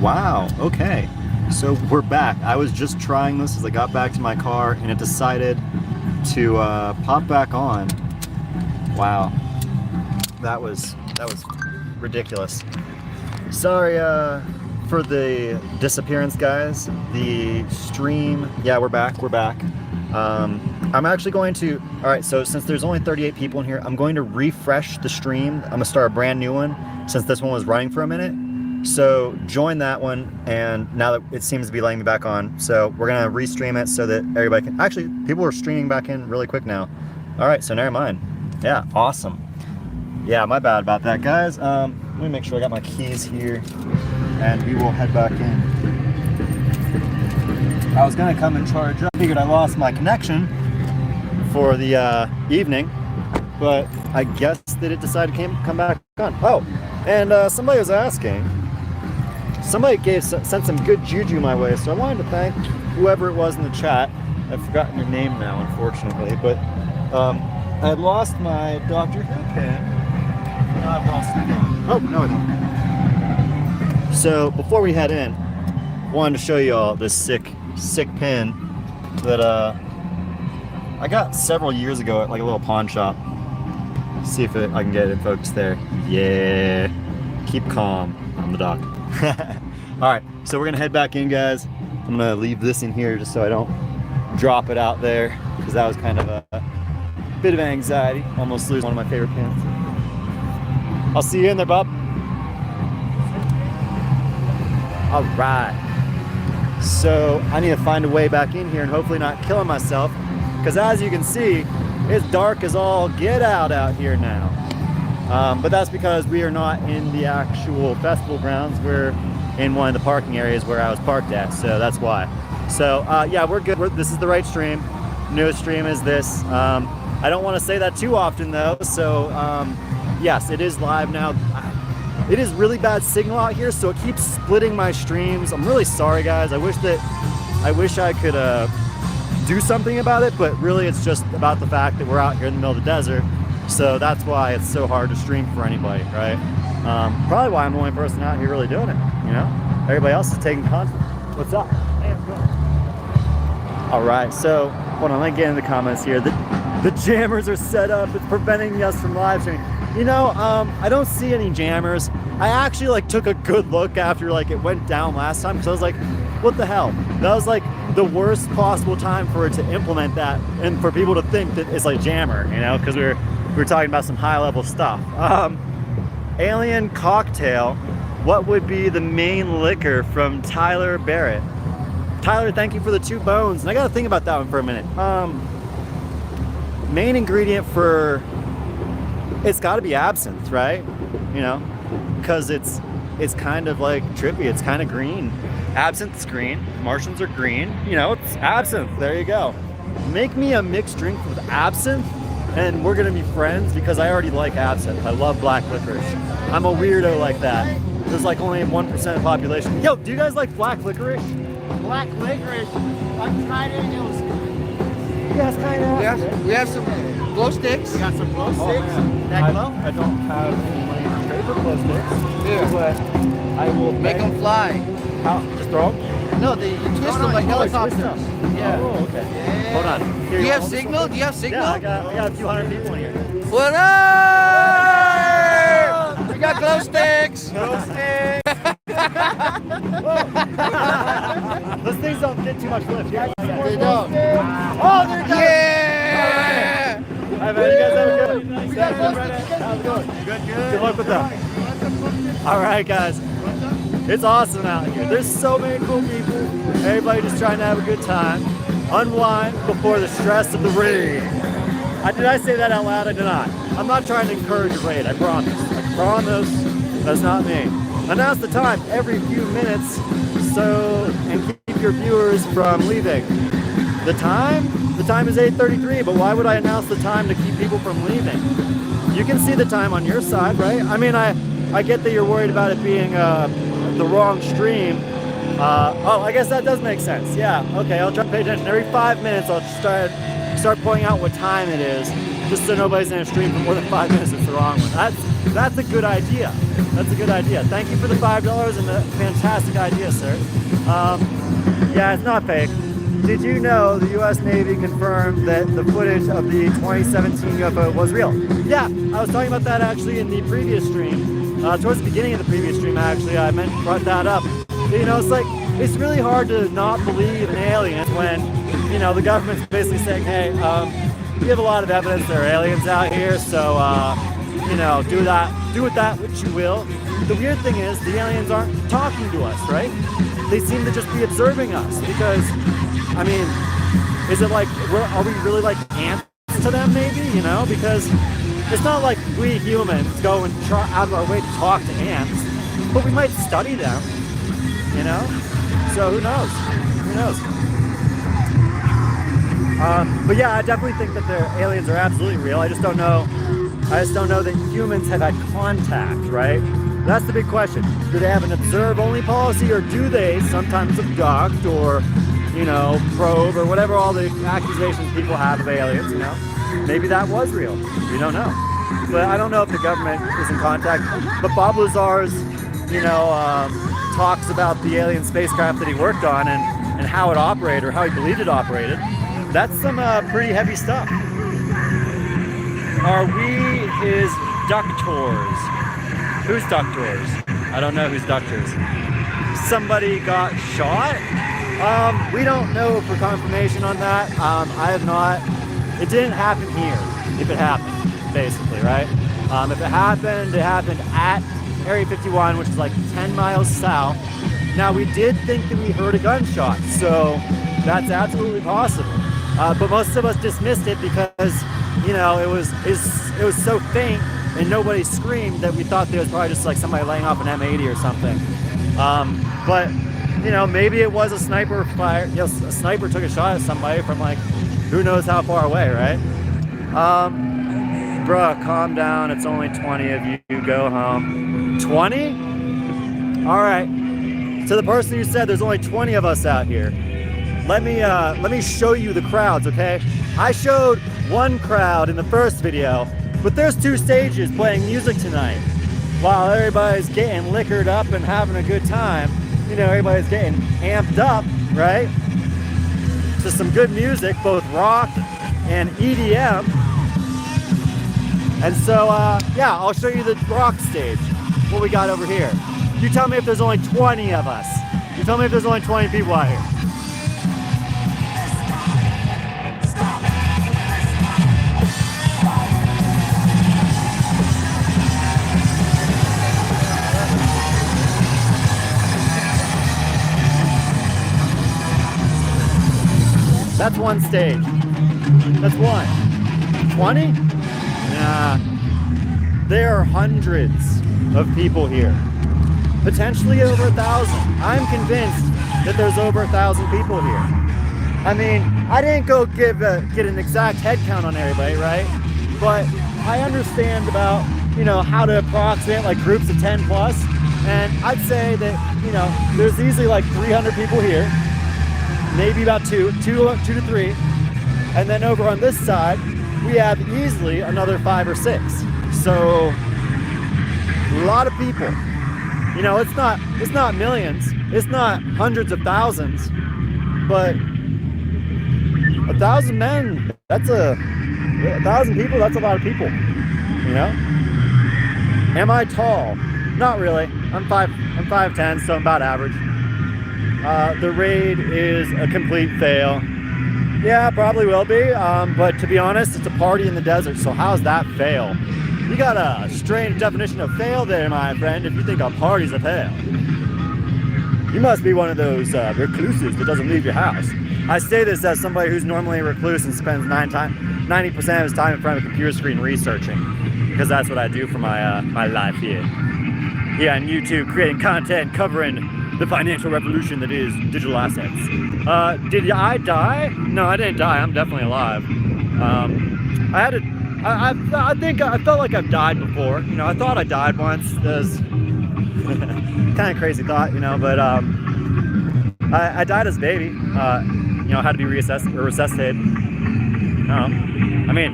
Wow, okay. So we're back. I was just trying this as I got back to my car and it decided to pop back on. Wow. That was ridiculous. Sorry for the disappearance, guys. The stream, yeah, we're back. I'm actually going to, all right, so since there's only 38 people in here, I'm going to refresh the stream. I'm gonna start a brand new one since this one was running for a minute. So join that one, and now that it seems to be letting me back on, so we're gonna restream it so that everybody can, actually, people are streaming back in really quick now. All right, so never mind. Yeah, awesome. Yeah, my bad about that, guys. Let me make sure I got my keys here, and we will head back in. I was gonna come and charge up. Figured I lost my connection for the evening, but I guess that it decided to come back on. Oh, and somebody was asking. Somebody sent some good juju my way, so I wanted to thank whoever it was in the chat. I've forgotten your name now, unfortunately, but I had lost my Doctor Who pin. Now I've lost it again. Oh, no, I don't. So before we head in, I wanted to show you all this sick pin that I got several years ago at like a little pawn shop. See if I can get it focused there. Yeah, keep calm. I'm the doc. All right, so we're gonna head back in, guys. I'm gonna leave this in here just so I don't drop it out there, because that was kind of a bit of anxiety. Almost lose one of my favorite pins. I'll see you in there, Bob. All right. So I need to find a way back in here and hopefully not killing myself, because as you can see, it's dark as all get out here now. But that's because we are not in the actual festival grounds. We're in one of the parking areas where I was parked at, so that's why. So yeah, we're good. This is the right stream. Newest stream is this. I don't want to say that too often though, so yes, it is live now. It is really bad signal out here, so it keeps splitting my streams. I'm really sorry, guys. I wish I could do something about it, but really it's just about the fact that we're out here in the middle of the desert, so that's why it's so hard to stream for anybody, right? Probably why I'm the only person out here really doing it, you know? Everybody else is taking content. What's up? Hey, how's it going? All right, so hold on, let me get in the comments here. The jammers are set up. It's preventing us from live streaming. You know, I don't see any jammers. I actually like took a good look after like it went down last time, because I was like, what the hell? That was like the worst possible time for it to implement that and for people to think that it's like jammer, you know, because we were talking about some high level stuff. Alien Cocktail, what would be the main liquor from Tyler Barrett? Tyler, thank you for the 2 bones. And I got to think about that one for a minute. Main ingredient for, it's got to be absinthe, right? You know, because it's kind of like trippy. It's kind of green. Absinthe's green. Martians are green. You know, it's absinthe. There you go. Make me a mixed drink with absinthe, and we're gonna be friends, because I already like absinthe. I love black licorice. I'm a weirdo like that. There's like only 1% of the population. Yo, do you guys like black licorice? Black licorice. I've tried it. It was. Yes, kind of. We have some glow sticks. We got some glow sticks. That glow? I don't have any favorite glow sticks. Yeah. But I will Make them fly. How? Just throw them? No, you twist them like helicopters. Yeah. Oh, okay. Yeah. Hold on. Here, Do you have hold this signal? one. Do you have signal? Yeah, I got a few hundred people in here. What up? We got glow sticks. Glow sticks. Those things don't get too much lift. They don't. Oh, there you go. Yeah. Hi, man. You guys have a good How's it going? Good. Good luck with that. All right, guys. It's awesome out here. There's so many cool people. Everybody just trying to have a good time. Unwind before the stress of the raid. Did I say that out loud? I did not. I'm not trying to encourage a raid. I promise. I promise. That's not me. Announce the time every few minutes, and keep your viewers from leaving. The time is 8:33, but why would I announce the time to keep people from leaving? You can see the time on your side, right? I mean, I get that you're worried about it being the wrong stream. Oh, I guess that does make sense. Yeah, okay, I'll try to pay attention. Every 5 minutes, I'll start pointing out what time it is, just so nobody's in a stream for more than 5 minutes. It's the wrong one. That's a good idea. That's a good idea. Thank you for the $5 and the fantastic idea, sir. Yeah, it's not fake. Did you know the U.S. Navy confirmed that the footage of the 2017 UFO was real? Yeah, I was talking about that actually in the previous stream. Towards the beginning of the previous stream, actually, I brought that up. You know, it's really hard to not believe in aliens when, you know, the government's basically saying, hey, we have a lot of evidence there are aliens out here, so, you know, do with that which you will. The weird thing is the aliens aren't talking to us, right? They seem to just be observing us because, I mean, is it like, are we really like ants to them maybe, you know? Because it's not like we humans go and try out of our way to talk to ants, but we might study them, you know? So who knows? Who knows? But yeah, I definitely think that the aliens are absolutely real. I just don't know that humans have had contact, right? That's the big question. Do they have an observe-only policy, or do they sometimes abduct or, you know, probe or whatever all the accusations people have of aliens, you know? Maybe that was real. We don't know. But I don't know if the government is in contact. But Bob Lazar's, you know, talks about the alien spacecraft that he worked on and how it operated, or how he believed it operated. That's some pretty heavy stuff. Are we his ductors? Who's ductors? I don't know who's ductors. Somebody got shot? We don't know for confirmation on that. I have not. It didn't happen here, if it happened, basically, right? If it happened at Area 51, which is like 10 miles south. Now, we did think that we heard a gunshot, so that's absolutely possible. But most of us dismissed it because, you know, it was so faint and nobody screamed that we thought there was probably just like somebody laying off an M80 or something. But, you know, maybe it was a sniper fire. You know, a sniper took a shot at somebody from like who knows how far away, right? Bruh, calm down. It's only 20 of you. Go home. 20? All right. To the person who said there's only 20 of us out here, let me show you the crowds, okay? I showed one crowd in the first video, but there's two stages playing music tonight. While everybody's getting liquored up and having a good time, you know, everybody's getting amped up, right? To some good music, both rock and EDM. And so, yeah, I'll show you the rock stage, what we got over here. You tell me if there's only 20 of us. You tell me if there's only 20 people out here. That's one stage. That's one. 20? Nah. There are hundreds of people here. Potentially over 1,000. I'm convinced that there's over 1,000 people here. I mean, I didn't go get an exact head count on everybody, right? But I understand about, you know, how to approximate like groups of 10 plus. And I'd say that, you know, there's easily like 300 people here. Maybe about two to three. And then over on this side, we have easily another 5 or 6. So a lot of people. You know, it's not millions, it's not hundreds of thousands, but 1,000 men, that's 1,000 people, that's a lot of people, you know? Am I tall? Not really. I'm 5'10", so I'm about average. The raid is a complete fail. Yeah, probably will be, but to be honest, it's a party in the desert, so how's that fail? You got a strange definition of fail there, my friend, if you think a party's a fail. You must be one of those recluses that doesn't leave your house. I say this as somebody who's normally a recluse and spends 90% of his time in front of a computer screen researching, because that's what I do for my life here on YouTube, creating content covering the financial revolution that is digital assets. Did I die? No, I didn't die. I'm definitely alive. I think I felt like I've died before. You know, I thought I died once. There's kind of crazy thought, you know, but I died as a baby. You know, had to be resuscitated. I mean,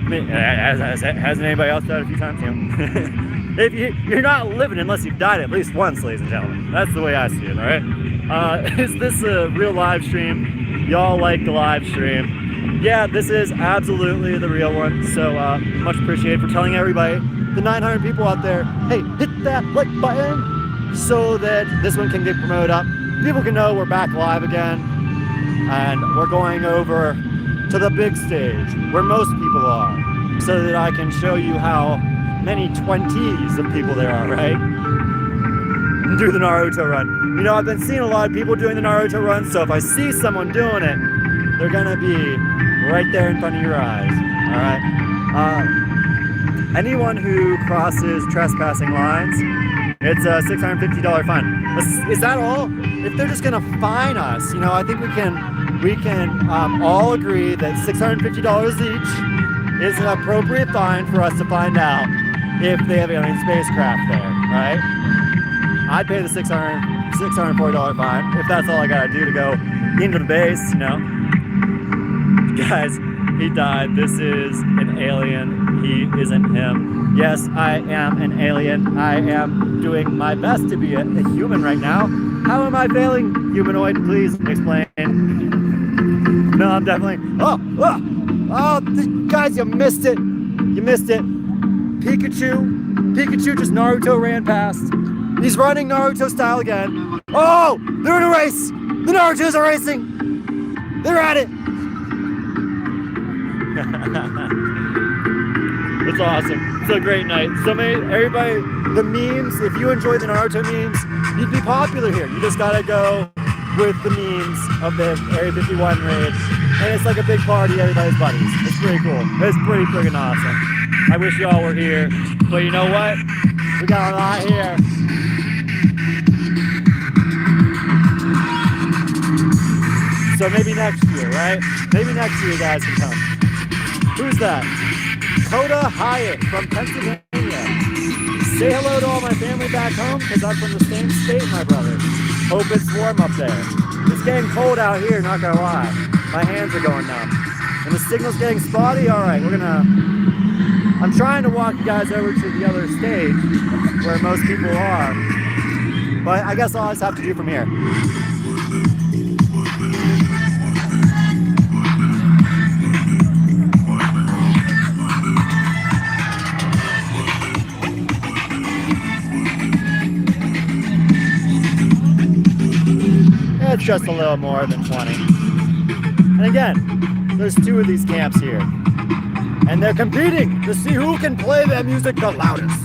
hasn't anybody else died a few times? You know. if you're not living unless you've died at least once, ladies and gentlemen. That's the way I see it, all right? Is this a real live stream? Y'all like the live stream? Yeah, this is absolutely the real one. So much appreciated for telling everybody, the 900 people out there, hey, hit that like button so that this one can get promoted up. People can know we're back live again, and we're going over to the big stage where most people are, so that I can show you how many 20s of people there are, right? Do the Naruto run. You know, I've been seeing a lot of people doing the Naruto run, so if I see someone doing it, they're gonna be right there in front of your eyes, all right? Anyone who crosses trespassing lines, it's a $650 fine. Is that all? If they're just gonna fine us, you know, I think we can all agree that $650 each is an appropriate fine for us to find out if they have alien spacecraft there, right? I'd pay the $640 fine if that's all I gotta do to go into the base, you know? Guys, he died. This is an alien. He isn't him. Yes, I am an alien. I am doing my best to be a human right now. How am I failing? Humanoid, please explain. No, I'm definitely. Oh, guys, you missed it. You missed it. Pikachu just Naruto ran past. He's running Naruto style again. Oh, they're in a race. The Narutos are racing. They're at it. It's awesome. It's a great night. Everybody, the memes, if you enjoy the Naruto memes, you'd be popular here. You just gotta go with the memes of the Area 51 raid. And it's like a big party, everybody's buddies. It's pretty cool. It's pretty friggin' awesome. I wish y'all were here. But you know what? We got a lot here. So maybe next year, right? Maybe next year you guys can come. Who's that? Coda Hyatt from Pennsylvania. Say hello to all my family back home, because I'm from the same state, my brother. Hope it's warm up there. It's getting cold out here, not gonna lie. My hands are going numb. And the signal's getting spotty? Alright, I'm trying to walk you guys over to the other stage, where most people are. But I guess I'll just have to do from here. It's just a little more than 20. And again, there's two of these camps here. And they're competing to see who can play their music the loudest.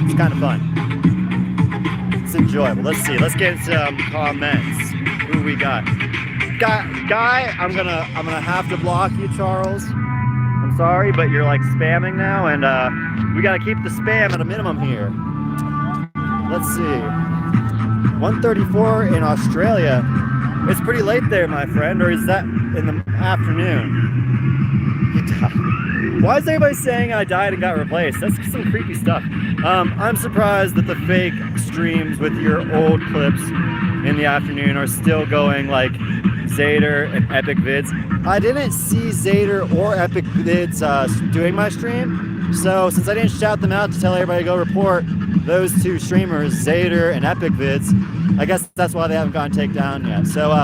It's kind of fun. It's enjoyable. Let's see. Let's get some comments. Who we got? Guy, I'm gonna have to block you, Charles. I'm sorry, but you're like spamming now, and we gotta keep the spam at a minimum here. Let's see. 1:34 in Australia. It's pretty late there, my friend, or is that in the afternoon? Why is everybody saying I died and got replaced? That's some creepy stuff. I'm surprised that the fake streams with your old clips in the afternoon are still going, like Zader and Epic Vids. I didn't see Zader or Epic Vids doing my stream, so since I didn't shout them out to tell everybody to go report those two streamers, Zader and Epic Vids, I guess that's why they haven't gotten taken down yet. So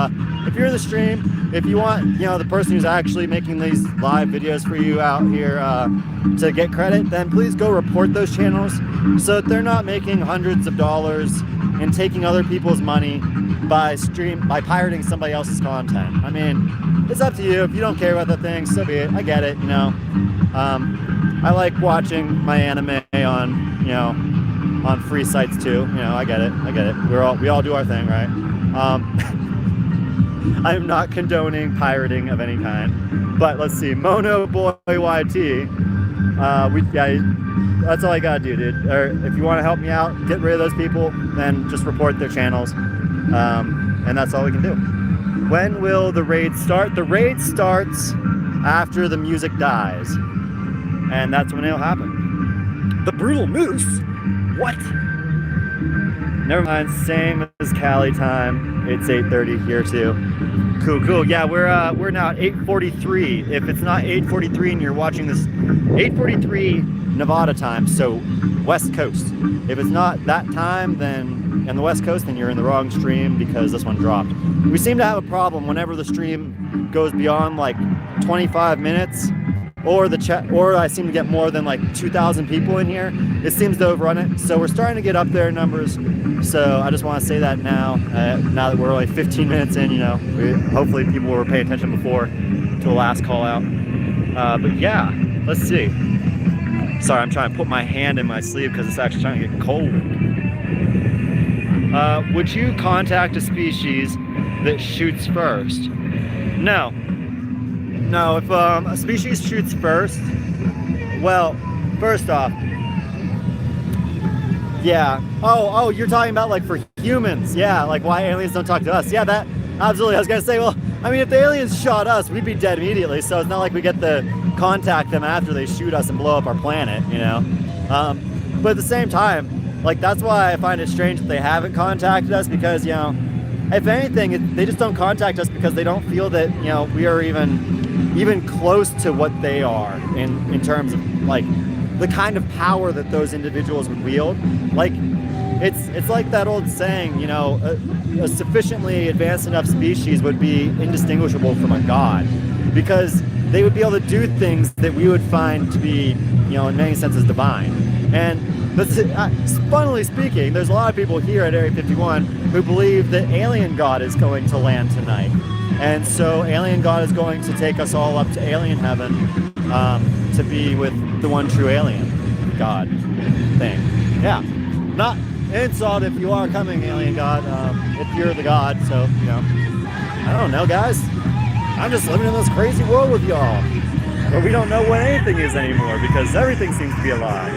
if you're in the stream, if you want, you know, the person who's actually making these live videos for you out here to get credit, then please go report those channels so that they're not making hundreds of dollars and taking other people's money by pirating somebody else's content. I mean, it's up to you. If you don't care about that thing, so be it. I get it, you know. I like watching my anime on, you know, on free sites too. You know, I get it. We all do our thing, right? I'm not condoning pirating of any kind. But let's see, Mono Boy YT. That's all I gotta do, dude. Or if you want to help me out, get rid of those people, then just report their channels. And that's all we can do. When will the raid start? The raid starts after the music dies. And that's when it'll happen. The Brutal Moose? What? Never mind, same as Cali time. It's 8:30 here too. Cool. Yeah, we're now at 8:43. If it's not 8:43 and you're watching this, 8:43 Nevada time, so West Coast. If it's not that time, then in the West Coast, then you're in the wrong stream because this one dropped. We seem to have a problem whenever the stream goes beyond like 25 minutes, or the chat, or I seem to get more than like 2,000 people in here. It seems to overrun it. So we're starting to get up there in numbers. So I just want to say that now, now that we're only 15 minutes in, you know, hopefully people were paying attention before to the last call out. But yeah, let's see. Sorry, I'm trying to put my hand in my sleeve because it's actually trying to get cold. Would you contact a species that shoots first? No. No, if a species shoots first, well, first off, yeah. Oh, you're talking about like for humans, yeah, like why aliens don't talk to us. Yeah, that, absolutely. I was gonna say, well, I mean, if the aliens shot us, we'd be dead immediately, so it's not like we get to contact them after they shoot us and blow up our planet, you know? But at the same time, like, that's why I find it strange that they haven't contacted us, because, you know, if anything, they just don't contact us because they don't feel that, you know, we are even close to what they are in terms of like the kind of power that those individuals would wield. Like it's like that old saying, you know, a sufficiently advanced enough species would be indistinguishable from a god, because they would be able to do things that we would find to be, you know, in many senses divine. And funnily speaking, there's a lot of people here at Area 51 who believe that Alien God is going to land tonight. And so Alien God is going to take us all up to alien heaven to be with the one true alien God thing. Yeah, not insult if you are coming, Alien God, if you're the God. So, you know, I don't know, guys. I'm just living in this crazy world with y'all where we don't know what anything is anymore because everything seems to be a lie.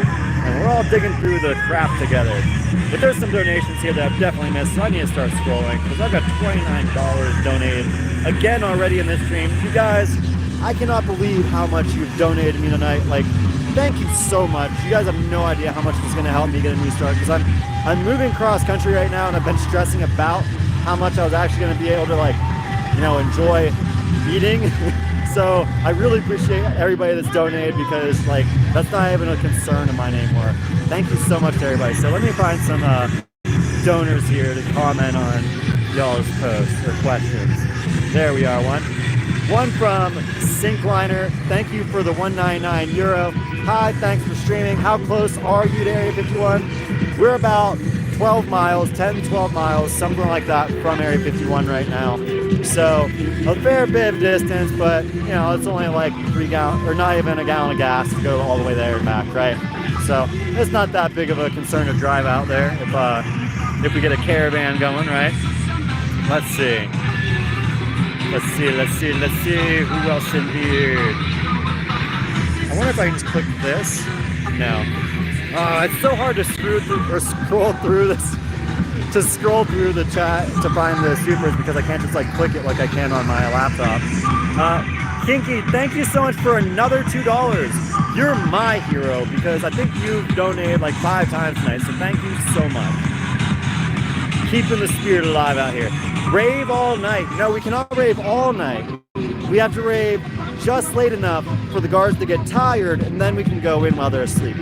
And we're all digging through the crap together. But there's some donations here that I've definitely missed, so I need to start scrolling because I've got $29 donated again already in this stream. You guys, I cannot believe how much you've donated to me tonight. Like, thank you so much. You guys have no idea how much this is going to help me get a new start, because I'm moving cross country right now, and I've been stressing about how much I was actually going to be able to, like, you know, enjoy eating. So I really appreciate everybody that's donated, because like that's not even a concern of mine anymore. Thank you so much to everybody. So let me find some donors here to comment on y'all's posts or questions. There we are, one from Sinkliner. Thank you for the €199. Hi, thanks for streaming. How close are you to Area 51? We're about 12 miles, 10, 12 miles, something like that from Area 51 right now. So a fair bit of distance, but you know, it's only like 3 gallons, or not even a gallon of gas to go all the way there and back, right? So it's not that big of a concern to drive out there if we get a caravan going, right? Let's see. Who else in here? I wonder if I can just click this. No. It's so hard to scroll through the chat to find the supers, because I can't just like click it like I can on my laptop. Kinky, thank you so much for another $2. You're my hero, because I think you've donated like 5 times tonight, so thank you so much. Keeping the spirit alive out here. Rave all night. No, we cannot rave all night. We have to rave just late enough for the guards to get tired, and then we can go in while they're asleep.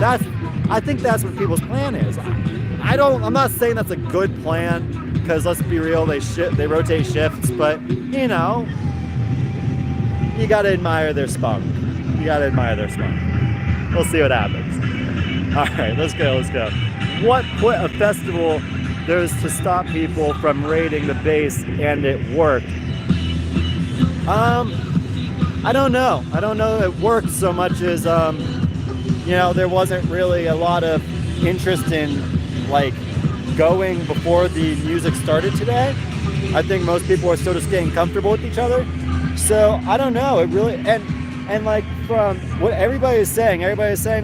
I think that's what people's plan is. I'm not saying that's a good plan, because let's be real, they rotate shifts, but you know, you gotta admire their spunk. We'll see what happens. All right, let's go. What a festival there's to stop people from raiding the base, and it worked. I don't know it worked so much as, you know, there wasn't really a lot of interest in like going before the music started today. I think most people are still just getting comfortable with each other. So I don't know, it really, and like from what everybody is saying,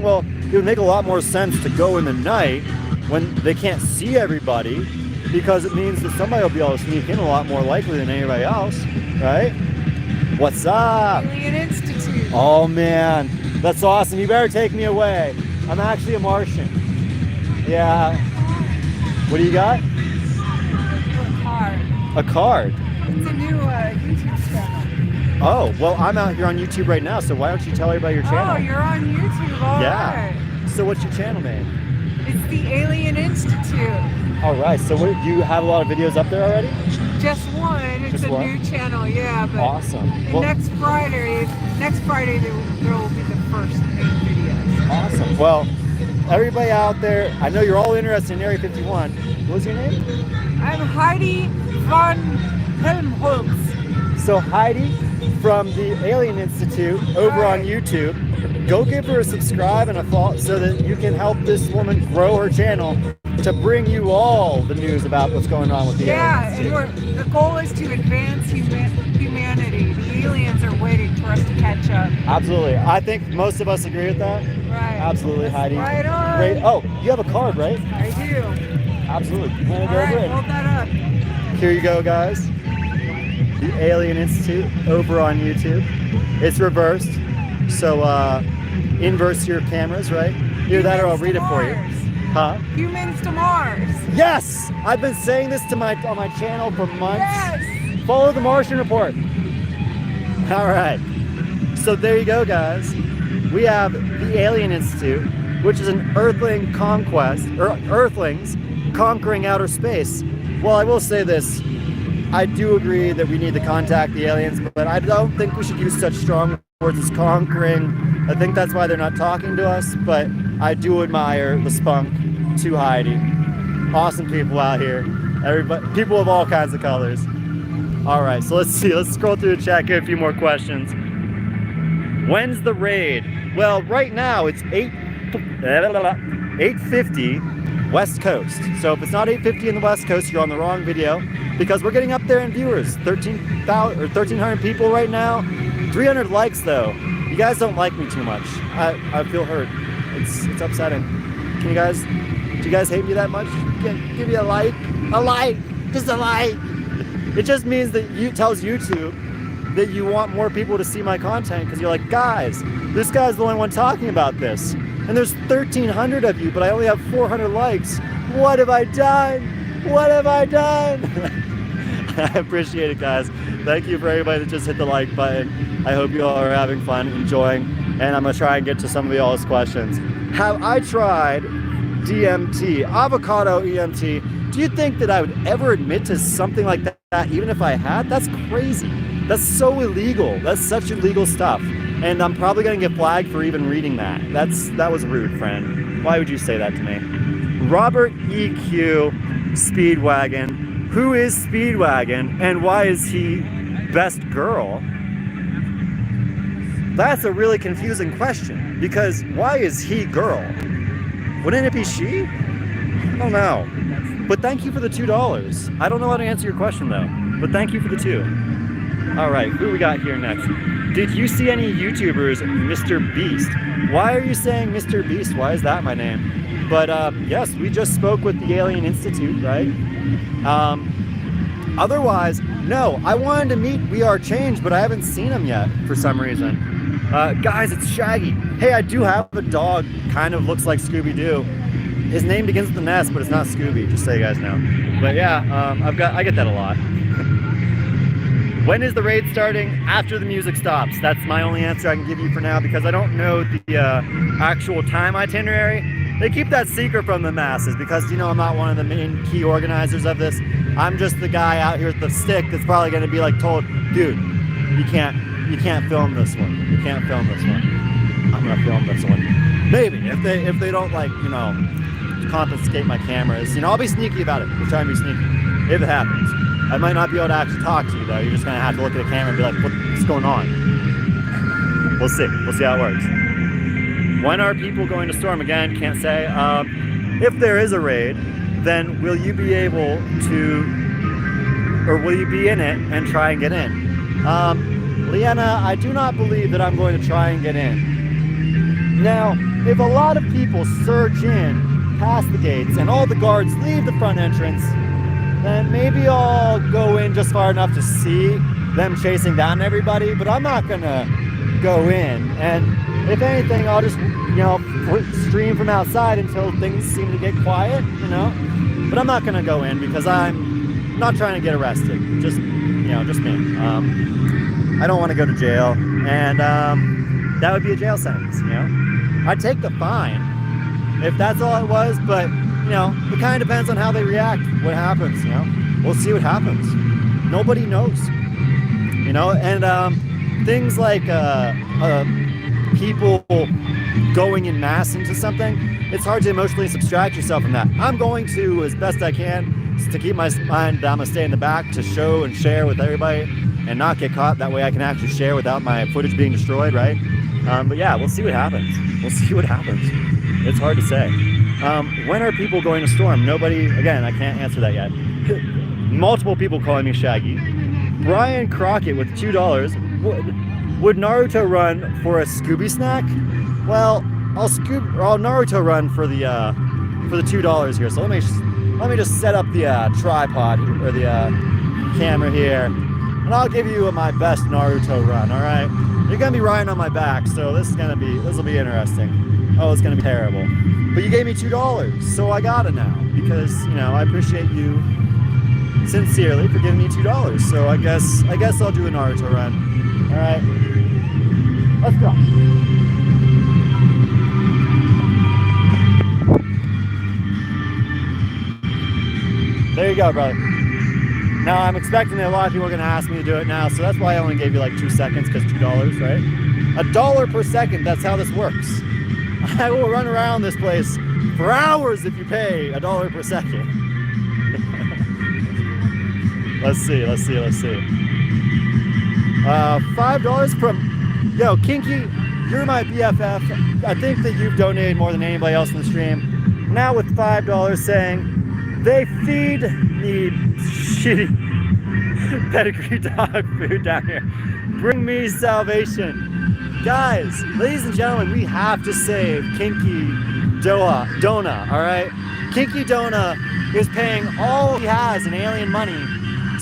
well, it would make a lot more sense to go in the night when they can't see everybody, because it means that somebody will be able to sneak in a lot more likely than anybody else, right? What's up? Alien Institute. Oh man, that's awesome. You better take me away. I'm actually a Martian. Yeah. What do you got? A card. A card. It's a new YouTube channel. Oh, well, I'm out here on YouTube right now, so why don't you tell everybody your channel? Oh, you're on YouTube, all Yeah. right. So what's your channel name? It's the Alien Institute. All right, so what, do you have a lot of videos up there already? Just one. It's Just a one? new channel, yeah. But Awesome. and Well, next Friday there will be the first main video. awesome. Well, everybody out there, I know you're all interested in Area 51. What was your name? I'm Heidi von Helmholtz. So Heidi from the Alien Institute over on YouTube. Go give her a subscribe and a follow so that you can help this woman grow her channel to bring you all the news about what's going on with the Yeah, aliens. and the goal is to advance humanity. The aliens are waiting for us to catch up. Absolutely. I think most of us agree with that. Right. Absolutely, Heidi. Right on. Great. Oh, you have a card, right? I do. Absolutely. Hand it All right, over. hold that up. Here you go, guys. The Alien Institute over on YouTube. It's reversed. So inverse your cameras, right? Either that or I'll read it for you. Huh? Humans to Mars. Yes! I've been saying this on my channel for months. Yes. Follow the Martian Report. All right. So there you go, guys. We have the Alien Institute, which is an Earthling conquest, or Earthlings conquering outer space. Well, I will say this. I do agree that we need to contact the aliens, but I don't think we should use such strong words as conquering. I think that's why they're not talking to us, but I do admire the spunk to Heidi. Awesome people out here. Everybody, people of all kinds of colors. All right, so let's see. Let's scroll through the chat, get a few more questions. When's the raid? Well, right now it's 8:50 West Coast. So if it's not 8:50 in the West Coast, you're on the wrong video because we're getting up there in viewers. 13,000 or 1,300 people right now. 300 likes though. You guys don't like me too much. I feel hurt. It's upsetting. Do you guys hate me that much? Give me a like, just a like. It just means that tells YouTube that you want more people to see my content because you're like, guys, this guy's the only one talking about this. And there's 1,300 of you, but I only have 400 likes. What have I done? What have I done? I appreciate it, guys. Thank you for everybody that just hit the like button. I hope you all are having fun, enjoying, and I'm gonna try and get to some of y'all's questions. Have I tried DMT, avocado EMT? Do you think that I would ever admit to something like that, even if I had? That's crazy. That's so illegal. That's such illegal stuff. And I'm probably gonna get flagged for even reading that. That was rude, friend. Why would you say that to me? Robert EQ Speedwagon. Who is Speedwagon and why is he best girl? That's a really confusing question because why is he girl? Wouldn't it be she? I don't know. But thank you for the $2. I don't know how to answer your question though, but thank you for the $2. All right, who we got here next? Did you see any YouTubers, Mr. Beast? Why are you saying Mr. Beast? Why is that my name? But yes, we just spoke with the Alien Institute, right? Otherwise, no, I wanted to meet We Are Change, but I haven't seen him yet for some reason. Guys, it's Shaggy. Hey, I do have a dog, kind of looks like Scooby-Doo. His name begins with an S, but it's not Scooby, just so you guys know. But yeah, I get that a lot. When is the raid starting? After the music stops. That's my only answer I can give you for now because I don't know the actual time itinerary. They keep that secret from the masses because, you know, I'm not one of the main key organizers of this. I'm just the guy out here with the stick that's probably going to be like told, dude, you can't film this one. You can't film this one. I'm going to film this one. Maybe if they don't, like, you know, confiscate my cameras. You know, I'll be sneaky about it. We'll try and be sneaky if it happens. I might not be able to actually talk to you though. You're just gonna have to look at the camera and be like, what's going on? We'll see. We'll see how it works. When are people going to storm again? Can't say. If there is a raid, then will you be able to, or will you be in it and try and get in? Leanna, I do not believe that I'm going to try and get in. Now, if a lot of people surge in past the gates and all the guards leave the front entrance, then maybe I'll go in just far enough to see them chasing down everybody, but I'm not gonna go in. And if anything, I'll just, you know, stream from outside until things seem to get quiet, you know? But I'm not gonna go in because I'm not trying to get arrested. Just me. I don't want to go to jail, and that would be a jail sentence. I'd take the fine if that's all it was, but it kind of depends on how they react. What happens? We'll see what happens. Nobody knows. And things like people going in mass into something, it's hard to emotionally subtract yourself from that. I'm going to, as best I can, to keep my mind, I'm gonna stay in the back to show and share with everybody and not get caught. That way I can actually share without my footage being destroyed, right? But yeah, we'll see what happens. It's hard to say. When are people going to storm? Nobody, again, I can't answer that yet. Multiple people calling me Shaggy. Brian Crockett with $2. Would Naruto run for a Scooby snack? Well, I'll Naruto run for the $2 here. So let me just set up the tripod or the camera here, and I'll give you my best Naruto run. All right, you're gonna be riding on my back, so this will be interesting. Oh, it's gonna be terrible. But you gave me $2, so I gotta now because I appreciate you sincerely for giving me $2. So I guess I'll do a Naruto run. All right, let's go. There you go, brother. Now I'm expecting that a lot of people are gonna ask me to do it now, so that's why I only gave you like 2 seconds, because $2, right? $1 per second, that's how this works. I will run around this place for hours if you pay $1 per second. Let's see. $5 from, Kinky, you're my BFF. I think that you've donated more than anybody else in the stream. Now with $5 saying, they feed me shitty pedigree dog food down here. Bring me salvation. Guys, ladies and gentlemen, we have to save Kinky Dona, all right? Kinky Dona is paying all he has in alien money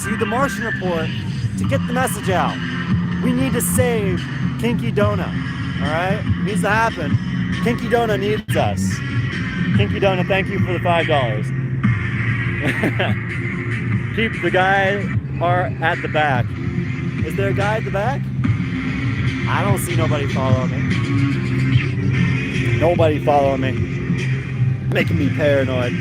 to the Martian Report to get the message out. We need to save Kinky Dona, all right? It needs to happen. Kinky Dona needs us. Kinky Dona, thank you for the $5. Keep the guy at the back. Is there a guy at the back? I don't see nobody following me. Making me paranoid.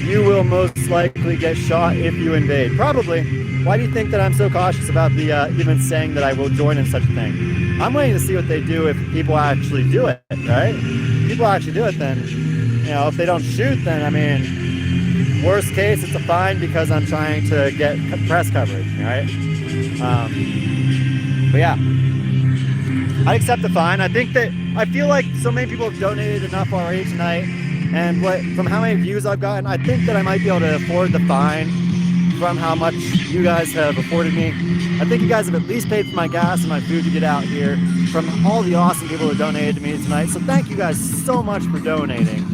You will most likely get shot if you invade. Probably. Why do you think that I'm so cautious about the even saying that I will join in such a thing? I'm waiting to see what they do if people actually do it, right? If people actually do it, then, if they don't shoot, then, worst case, it's a fine because I'm trying to get press coverage, right? But yeah, I accept the fine. I feel like so many people have donated enough already tonight, and from how many views I've gotten, I think that I might be able to afford the fine from how much you guys have afforded me. I think you guys have at least paid for my gas and my food to get out here from all the awesome people who donated to me tonight. So thank you guys so much for donating.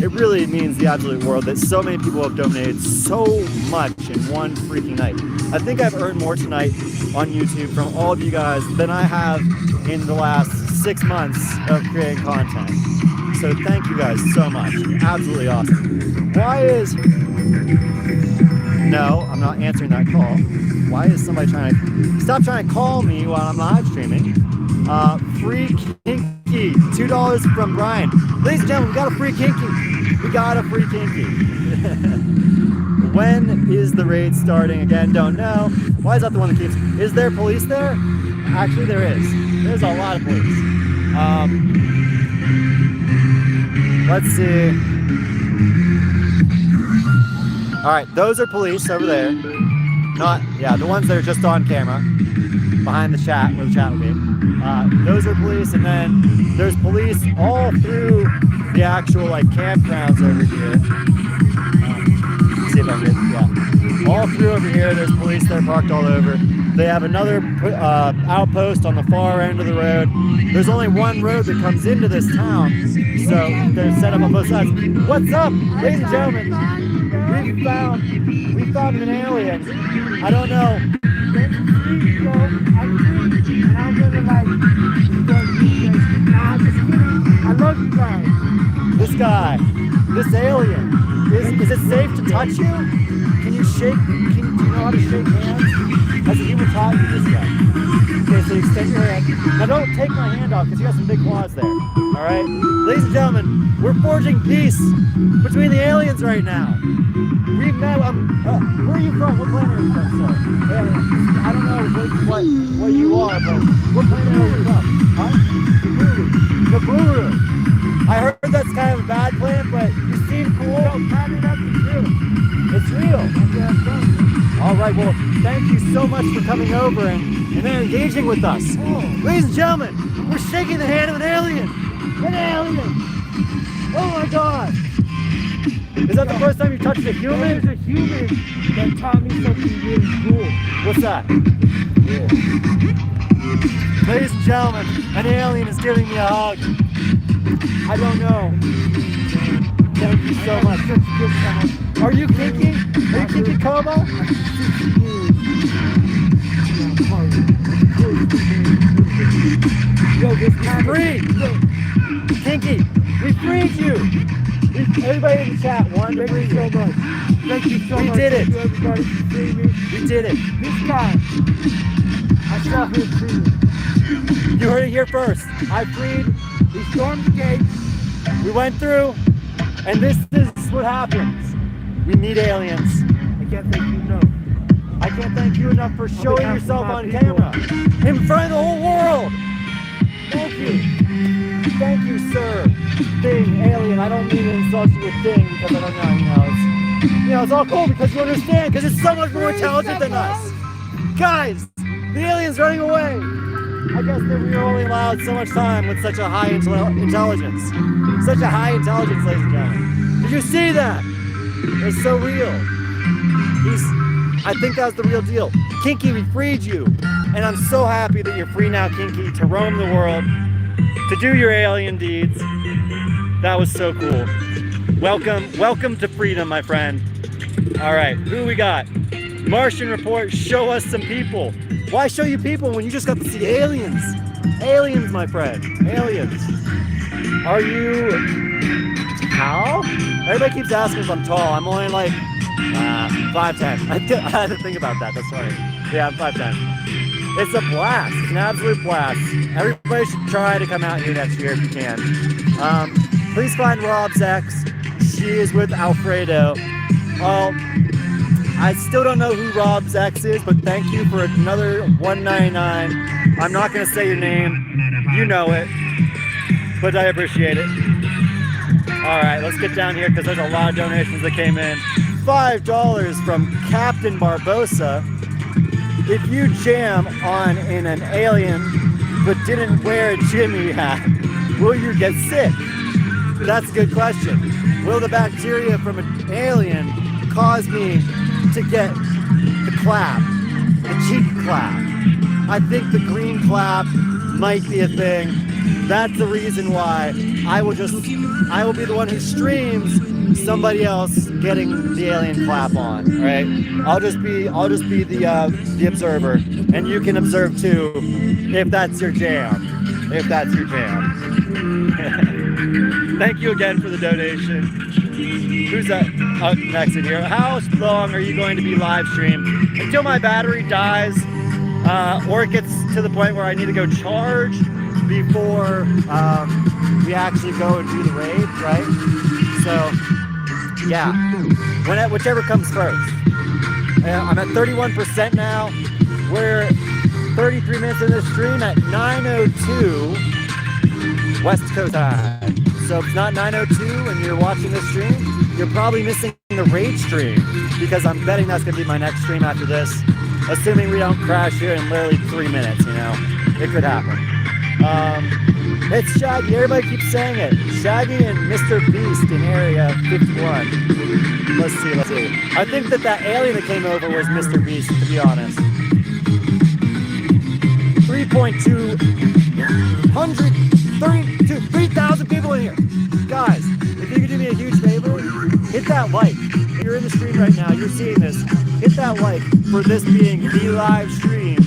It really means the absolute world that so many people have donated so much in one freaking night. I think I've earned more tonight on YouTube from all of you guys than I have in the last 6 months of creating content. So thank you guys so much. Absolutely awesome. No, I'm not answering that call. Why is somebody stop trying to call me while I'm live streaming? Free Kinky, $2 from Brian. Ladies and gentlemen, we got a free Kinky. When is the raid starting again? Don't know. Why is that the one that keeps? Is there police there? Actually, there is. There's a lot of police. Let's see. All right, those are police over there. The ones that are just on camera, behind the chat, where the chat will be. Those are police, and then there's police all through the actual campgrounds over here. Let's see if I can get, all through over here, there's police that are parked all over. They have another outpost on the far end of the road. There's only one road that comes into this town, so they're set up on both sides. What's up, ladies and gentlemen? We found an alien. I don't know. I'm gonna I love you guys. This guy, this alien, is it safe to touch you? Can you shake, do you know how to shake hands? Has a human taught you this guy? Okay, so extend your hand. Now don't take my hand off because you got some big claws there. All right? Ladies and gentlemen, we're forging peace between the aliens right now. We've met, where are you from? What planet are you from, sir? I don't know what you are, but what planet are you from? Huh? Kaburu. I heard that's kind of a bad plan, but you seem cool. It's real. All right, well, thank you so much for coming over and then engaging with us. Ladies and gentlemen, we're shaking the hand of an alien. An alien. Oh my God. Is that the first time you touched a human? There's a human that taught me something really cool. What's that? Yeah. Ladies and gentlemen, an alien is giving me a hug. I don't know. Thank you so much. Are you kinky? Are you kinky, Kobo? Yo, this Free! Kinky, we freed you! Everybody in the chat, one, Thank free you so much. Thank you so We much. did it. Thank you everybody for seeing me. We did it. This guy, I saw him free. You heard it here first. I freed, He stormed the gates. we went through, and this is what happens. We meet aliens. I can't thank you enough. I can't thank you enough for showing behalf of yourself my on people. camera in front of the whole world. Thank you. Thank you, sir. Thing, alien. I don't mean to insult you with thing because I don't know, it's all cool because you understand because it's so much more intelligent than us. Guys, the alien's running away. I guess that we were only allowed so much time with such a high intelligence. Such a high intelligence, ladies and gentlemen. Did you see that? It's so real. I think that was the real deal. Kinky, we freed you. And I'm so happy that you're free now, Kinky, to roam the world, to do your alien deeds. That was so cool. Welcome to freedom, my friend. All right, who we got? Martian report, show us some people. Why show you people when you just got to see aliens? Aliens, my friend, aliens. Are you tall? Everybody keeps asking if I'm tall. I'm only like 5'10". I had to think about that, that's funny. Yeah, I'm 5'10". It's a blast, it's an absolute blast. Everybody should try to come out here next year if you can. Please find Rob's ex. She is with Alfredo. I still don't know who Rob's ex is, but thank you for another $1.99. I'm not gonna say your name, you know it, but I appreciate it. All right, let's get down here because there's a lot of donations that came in. $5 from Captain Barbosa. If you jam on in an alien but didn't wear a Jimmy hat, will you get sick? That's a good question. Will the bacteria from an alien cause me to get the clap, the cheek clap? I think the green clap might be a thing. That's the reason why I will be the one who streams somebody else getting the alien clap on, right? I'll just be the observer, and you can observe too if that's your jam. If that's your jam. Thank you again for the donation. Who's that up next in here? How long are you going to be live streamed? Until my battery dies, or it gets to the point where I need to go charge before we actually go and do the raid, right? So, yeah, whichever comes first. I'm at 31% now. We're 33 minutes into the stream at 9:02 West Coast time. So if it's not 9:02 and you're watching this stream, you're probably missing the raid stream because I'm betting that's gonna be my next stream after this, assuming we don't crash here in literally 3 minutes, it could happen. It's Shaggy, everybody keeps saying it. Shaggy and Mr. Beast in Area 51. Let's see. I think that alien that came over was Mr. Beast, to be honest. 3,000 people in here. Guys, if you could do me a huge favor, hit that like. If you're in the stream right now, you're seeing this, hit that like for this being the live stream,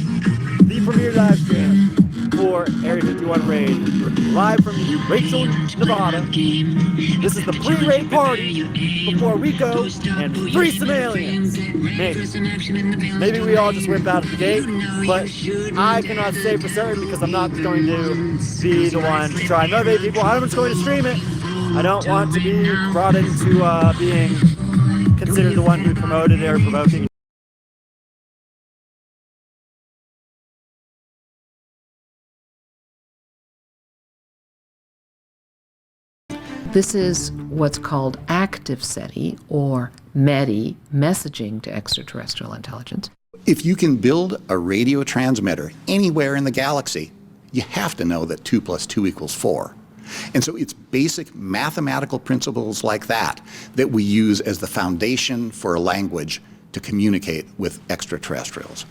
the premier live stream for Area 51 raid. live from Rachel, Nevada. This is the pre-raid party before Rico and threesome aliens. Maybe we all just whip out at the gate, but I cannot say for certain because I'm not going to be the one to try and motivate people. I'm just going to stream it. I don't want to be brought into being considered the one who promoted it or provoking. This is what's called active SETI, or METI, messaging to extraterrestrial intelligence. If you can build a radio transmitter anywhere in the galaxy, you have to know that 2 + 2 = 4. And so it's basic mathematical principles like that that we use as the foundation for a language to communicate with extraterrestrials.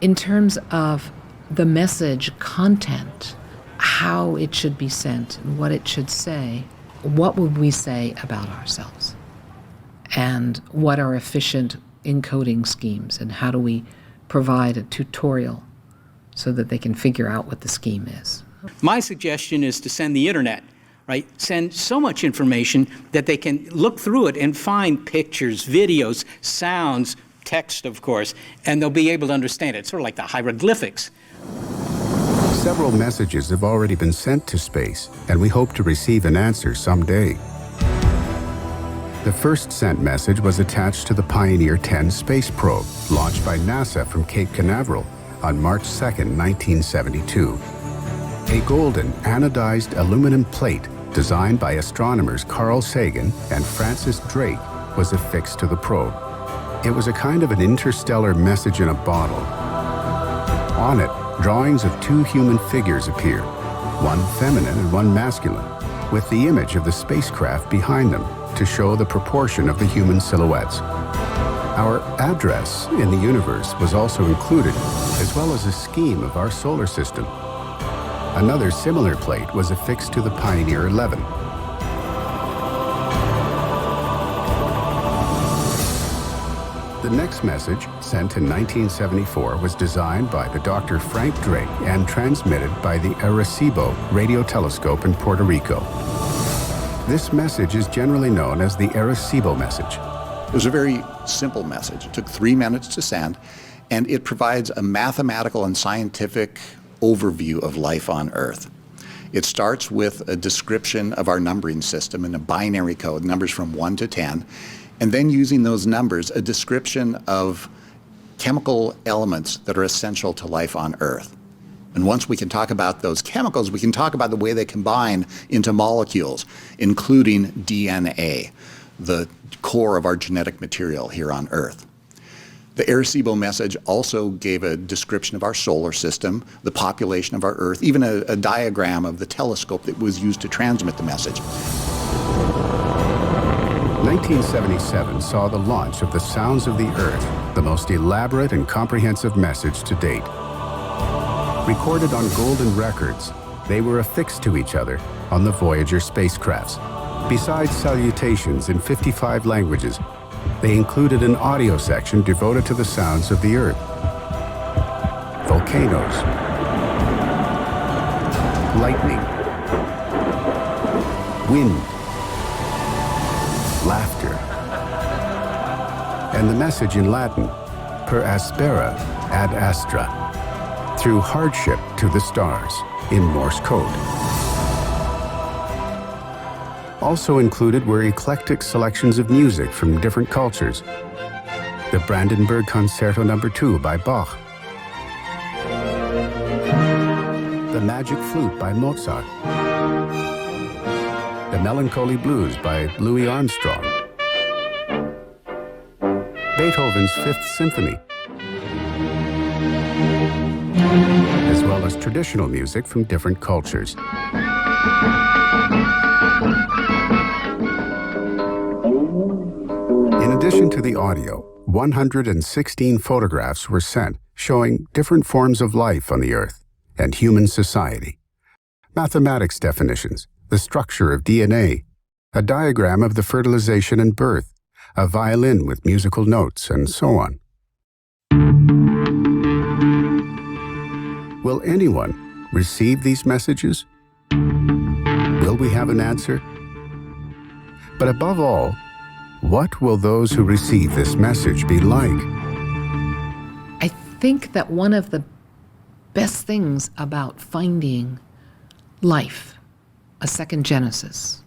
In terms of the message content, how it should be sent and what it should say, what would we say about ourselves? And what are efficient encoding schemes, and how do we provide a tutorial so that they can figure out what the scheme is? My suggestion is to send the internet, right? Send so much information that they can look through it and find pictures, videos, sounds, text, of course, and they'll be able to understand it, sort of like the hieroglyphics. Several messages have already been sent to space, and we hope to receive an answer someday. The first sent message was attached to the Pioneer 10 space probe, launched by NASA from Cape Canaveral on March 2, 1972. A golden anodized aluminum plate designed by astronomers Carl Sagan and Francis Drake was affixed to the probe. It was a kind of an interstellar message in a bottle. On it, drawings of 2 human figures appear, one feminine and one masculine, with the image of the spacecraft behind them to show the proportion of the human silhouettes. Our address in the universe was also included, as well as a scheme of our solar system. Another similar plate was affixed to the Pioneer 11. The next message, sent in 1974, was designed by the Dr. Frank Drake and transmitted by the Arecibo radio telescope in Puerto Rico. This message is generally known as the Arecibo message. It was a very simple message. It took 3 minutes to send, and it provides a mathematical and scientific overview of life on Earth. It starts with a description of our numbering system in a binary code, numbers from 1 to 10, and then using those numbers, a description of chemical elements that are essential to life on Earth. And once we can talk about those chemicals, we can talk about the way they combine into molecules, including DNA, the core of our genetic material here on Earth. The Arecibo message also gave a description of our solar system, the population of our Earth, even a diagram of the telescope that was used to transmit the message. 1977 saw the launch of the Sounds of the Earth, the most elaborate and comprehensive message to date. Recorded on golden records, they were affixed to each other on the Voyager spacecrafts. Besides salutations in 55 languages, they included an audio section devoted to the sounds of the Earth. Volcanoes, lightning, wind, laughter, and the message in Latin, per aspera ad astra, through hardship to the stars, in Morse code. Also included were eclectic selections of music from different cultures. The Brandenburg Concerto No. 2 by Bach, the Magic Flute by Mozart, the Melancholy Blues by Louis Armstrong, Beethoven's Fifth Symphony, as well as traditional music from different cultures. In addition to the audio, 116 photographs were sent showing different forms of life on the Earth and human society. Mathematics definitions, the structure of DNA, a diagram of the fertilization and birth, a violin with musical notes, and so on. Will anyone receive these messages Will we have an answer? But above all, what will those who receive this message be like? I think that one of the best things about finding life, a second Genesis,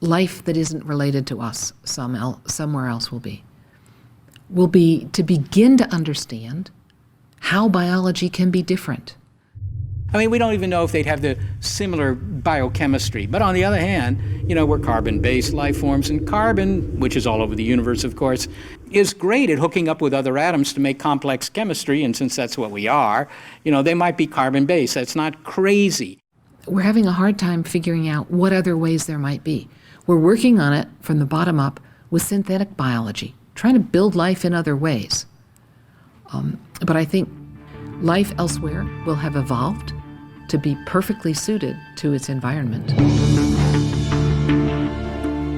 life that isn't related to us, somewhere else will be to begin to understand how biology can be different. I mean, we don't even know if they'd have the similar biochemistry. But on the other hand, we're carbon-based life forms, and carbon, which is all over the universe, of course, is great at hooking up with other atoms to make complex chemistry, and since that's what we are, they might be carbon-based. That's not crazy. We're having a hard time figuring out what other ways there might be. We're working on it from the bottom up with synthetic biology, trying to build life in other ways. But I think life elsewhere will have evolved to be perfectly suited to its environment.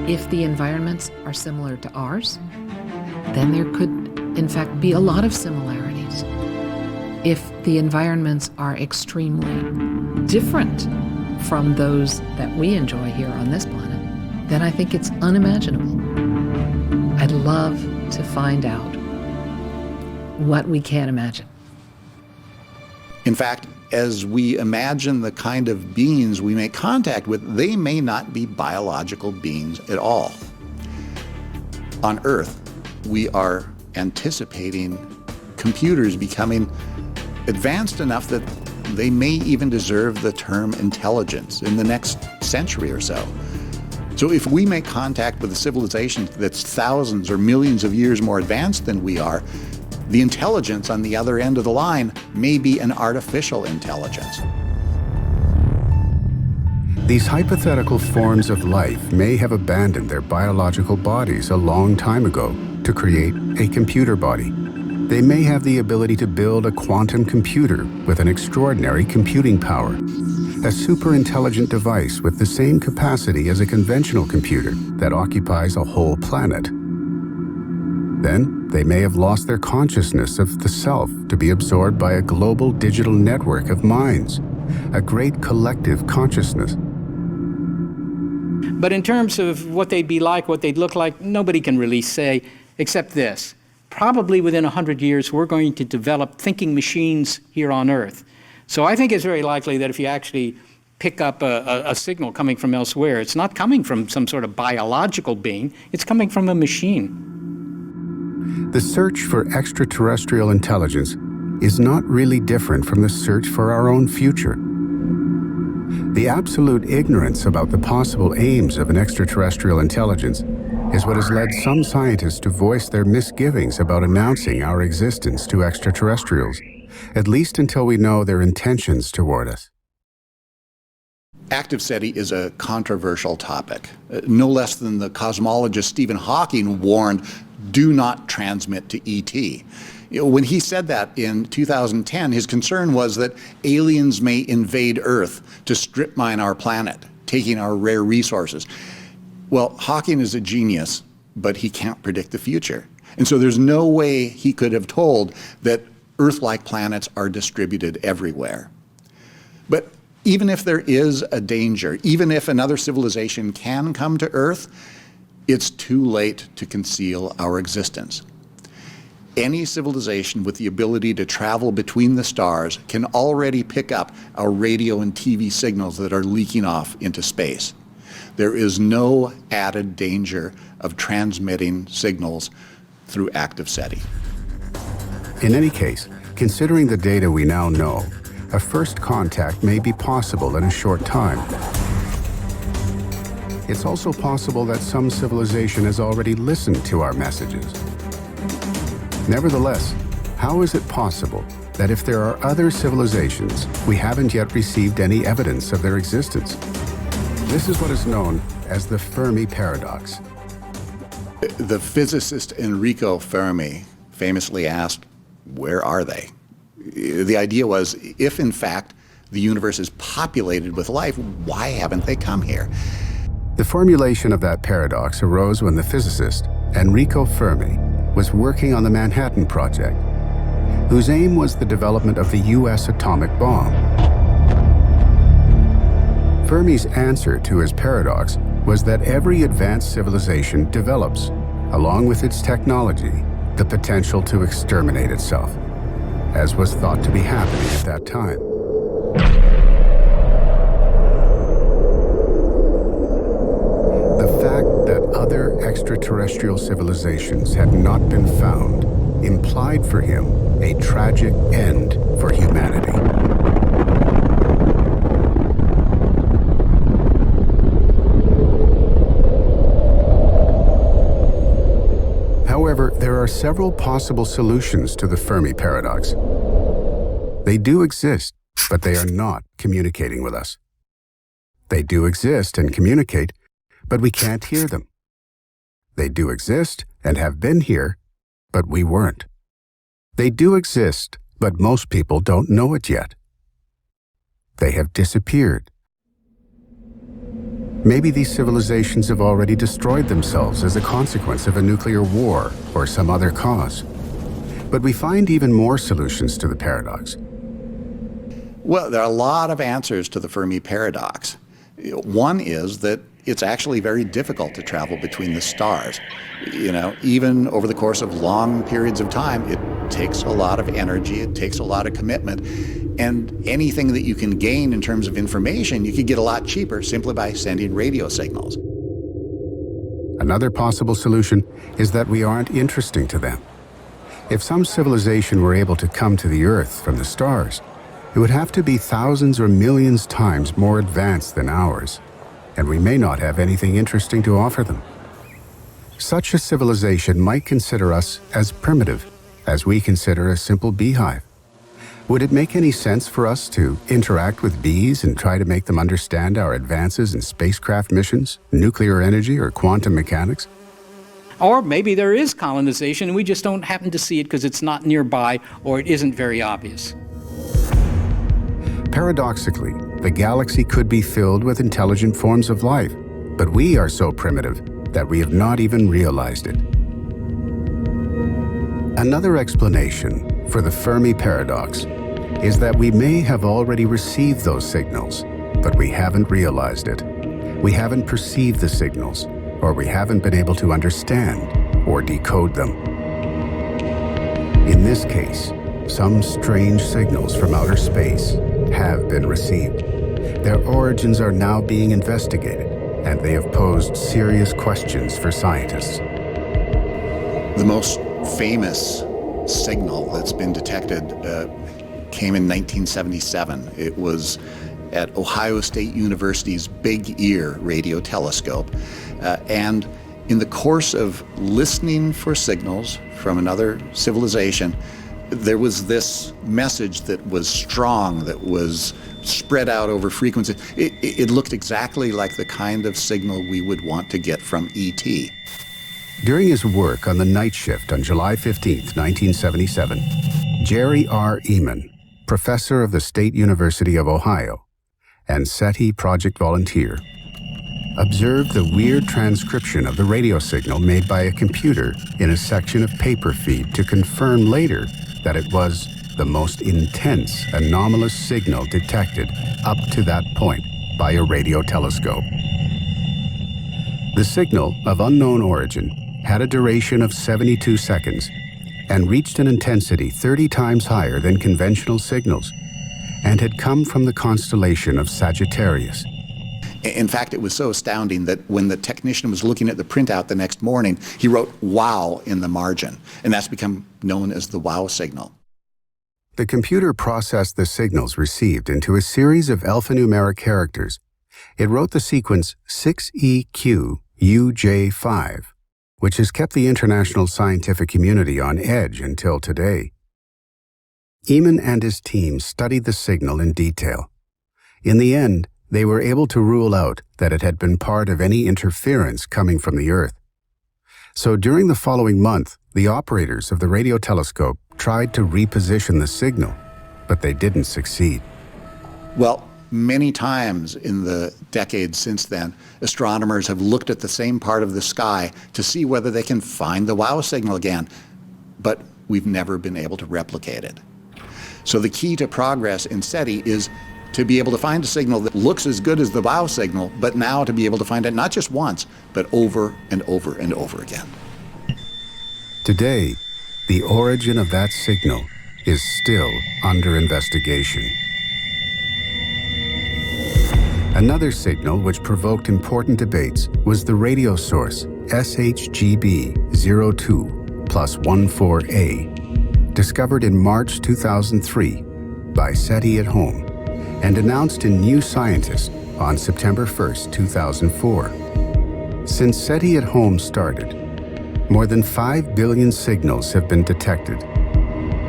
If the environments are similar to ours, then there could, in fact, be a lot of similarities. If the environments are extremely different from those that we enjoy here on this planet, then I think it's unimaginable. I'd love to find out what we can't imagine. In fact, as we imagine the kind of beings we make contact with, they may not be biological beings at all. On Earth, we are anticipating computers becoming advanced enough that they may even deserve the term intelligence in the next century or so. So if we make contact with a civilization that's thousands or millions of years more advanced than we are, the intelligence on the other end of the line may be an artificial intelligence. These hypothetical forms of life may have abandoned their biological bodies a long time ago to create a computer body. They may have the ability to build a quantum computer with an extraordinary computing power, a super-intelligent device with the same capacity as a conventional computer that occupies a whole planet. Then, they may have lost their consciousness of the self to be absorbed by a global digital network of minds, a great collective consciousness. But in terms of what they'd be like, what they'd look like, nobody can really say, except this. Probably within 100 years, we're going to develop thinking machines here on Earth. So I think it's very likely that if you actually pick up a signal coming from elsewhere, it's not coming from some sort of biological being, it's coming from a machine. The search for extraterrestrial intelligence is not really different from the search for our own future. The absolute ignorance about the possible aims of an extraterrestrial intelligence is what has led some scientists to voice their misgivings about announcing our existence to extraterrestrials, at least until we know their intentions toward us. Active SETI is a controversial topic. No less than the cosmologist Stephen Hawking warned, do not transmit to ET. When he said that in 2010, his concern was that aliens may invade Earth to strip mine our planet, taking our rare resources. Well, Hawking is a genius, but he can't predict the future. And so there's no way he could have told that Earth-like planets are distributed everywhere. But even if there is a danger, even if another civilization can come to Earth, it's too late to conceal our existence. Any civilization with the ability to travel between the stars can already pick up our radio and TV signals that are leaking off into space. There is no added danger of transmitting signals through active SETI. In any case, considering the data we now know, a first contact may be possible in a short time. It's also possible that some civilization has already listened to our messages. Nevertheless, how is it possible that if there are other civilizations, we haven't yet received any evidence of their existence? This is what is known as the Fermi paradox. The physicist Enrico Fermi famously asked, where are they? The idea was, if in fact the universe is populated with life, why haven't they come here? The formulation of that paradox arose when the physicist Enrico Fermi was working on the Manhattan Project, whose aim was the development of the U.S. atomic bomb. Fermi's answer to his paradox was that every advanced civilization develops, along with its technology, the potential to exterminate itself, as was thought to be happening at that time. The fact that other extraterrestrial civilizations had not been found implied for him a tragic end for humanity. However, there are several possible solutions to the Fermi paradox. They do exist, but they are not communicating with us. They do exist and communicate, but we can't hear them. They do exist and have been here, but we weren't. They do exist, but most people don't know it yet. They have disappeared. Maybe these civilizations have already destroyed themselves as a consequence of a nuclear war or some other cause. But we find even more solutions to the paradox. Well, there are a lot of answers to the Fermi paradox. One is that it's actually very difficult to travel between the stars. Even over the course of long periods of time, it takes a lot of energy, it takes a lot of commitment, and anything that you can gain in terms of information, you could get a lot cheaper simply by sending radio signals. Another possible solution is that we aren't interesting to them. If some civilization were able to come to the Earth from the stars, it would have to be thousands or millions times more advanced than ours, and we may not have anything interesting to offer them. Such a civilization might consider us as primitive, as we consider a simple beehive. Would it make any sense for us to interact with bees and try to make them understand our advances in spacecraft missions, nuclear energy, or quantum mechanics? Or maybe there is colonization and we just don't happen to see it because it's not nearby or it isn't very obvious. Paradoxically, the galaxy could be filled with intelligent forms of life, but we are so primitive that we have not even realized it. Another explanation for the Fermi paradox is that we may have already received those signals, but we haven't realized it. We haven't perceived the signals, or we haven't been able to understand or decode them. In this case, some strange signals from outer space have been received. Their origins are now being investigated, and they have posed serious questions for scientists. The most famous signal that's been detected came in 1977. It was at Ohio State University's Big Ear radio telescope. And in the course of listening for signals from another civilization, there was this message that was strong, that was spread out over frequency. It looked exactly like the kind of signal we would want to get from ET. During his work on the night shift on July 15, 1977, Jerry R. Ehman, professor of the State University of Ohio and SETI project volunteer, observed the weird transcription of the radio signal made by a computer in a section of paper feed to confirm later that it was the most intense anomalous signal detected up to that point by a radio telescope. The signal, of unknown origin, had a duration of 72 seconds and reached an intensity 30 times higher than conventional signals, and had come from the constellation of Sagittarius. In fact, it was so astounding that when the technician was looking at the printout the next morning, he wrote "wow" in the margin, and that's become known as the wow signal. The computer processed the signals received into a series of alphanumeric characters. It wrote the sequence 6EQUJ5, which has kept the international scientific community on edge until today. Ehman and his team studied the signal in detail. In the end, they were able to rule out that it had been part of any interference coming from the Earth. So during the following month, the operators of the radio telescope tried to reposition the signal, but they didn't succeed. Well, many times in the decades since then, astronomers have looked at the same part of the sky to see whether they can find the wow signal again, but we've never been able to replicate it. So the key to progress in SETI is to be able to find a signal that looks as good as the bow signal, but now to be able to find it not just once, but over and over and over again. Today, the origin of that signal is still under investigation. Another signal which provoked important debates was the radio source SHGB02+14A, discovered in March 2003 by SETI at home and announced in New Scientist on September 1st, 2004. Since SETI at home started, more than 5 billion signals have been detected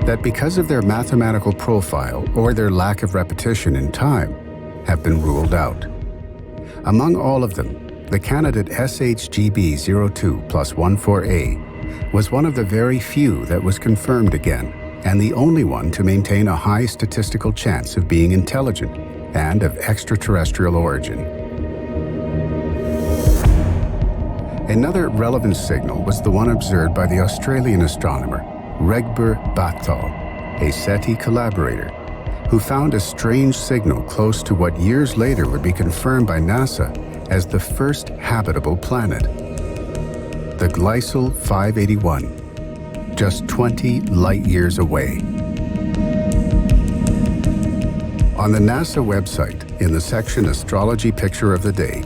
that, because of their mathematical profile or their lack of repetition in time, have been ruled out. Among all of them, the candidate SHGB02+14A was one of the very few that was confirmed again, and the only one to maintain a high statistical chance of being intelligent and of extraterrestrial origin. Another relevant signal was the one observed by the Australian astronomer Regbur Bathal, a SETI collaborator, who found a strange signal close to what years later would be confirmed by NASA as the first habitable planet, the Gliese 581, just 20 light-years away. On the NASA website, in the section Astrology Picture of the Day,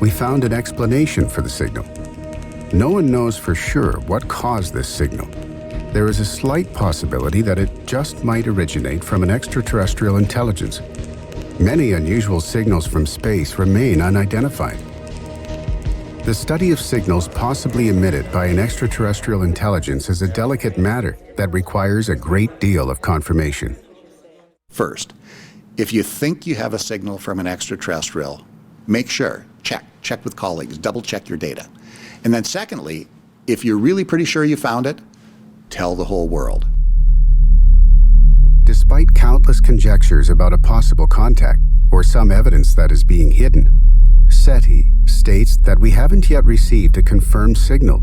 we found an explanation for the signal. No one knows for sure what caused this signal. There is a slight possibility that it just might originate from an extraterrestrial intelligence. Many unusual signals from space remain unidentified. The study of signals possibly emitted by an extraterrestrial intelligence is a delicate matter that requires a great deal of confirmation. First, if you think you have a signal from an extraterrestrial, make sure, check with colleagues, double check your data. And then secondly, if you're really pretty sure you found it, tell the whole world. Despite countless conjectures about a possible contact or some evidence that is being hidden, SETI states that we haven't yet received a confirmed signal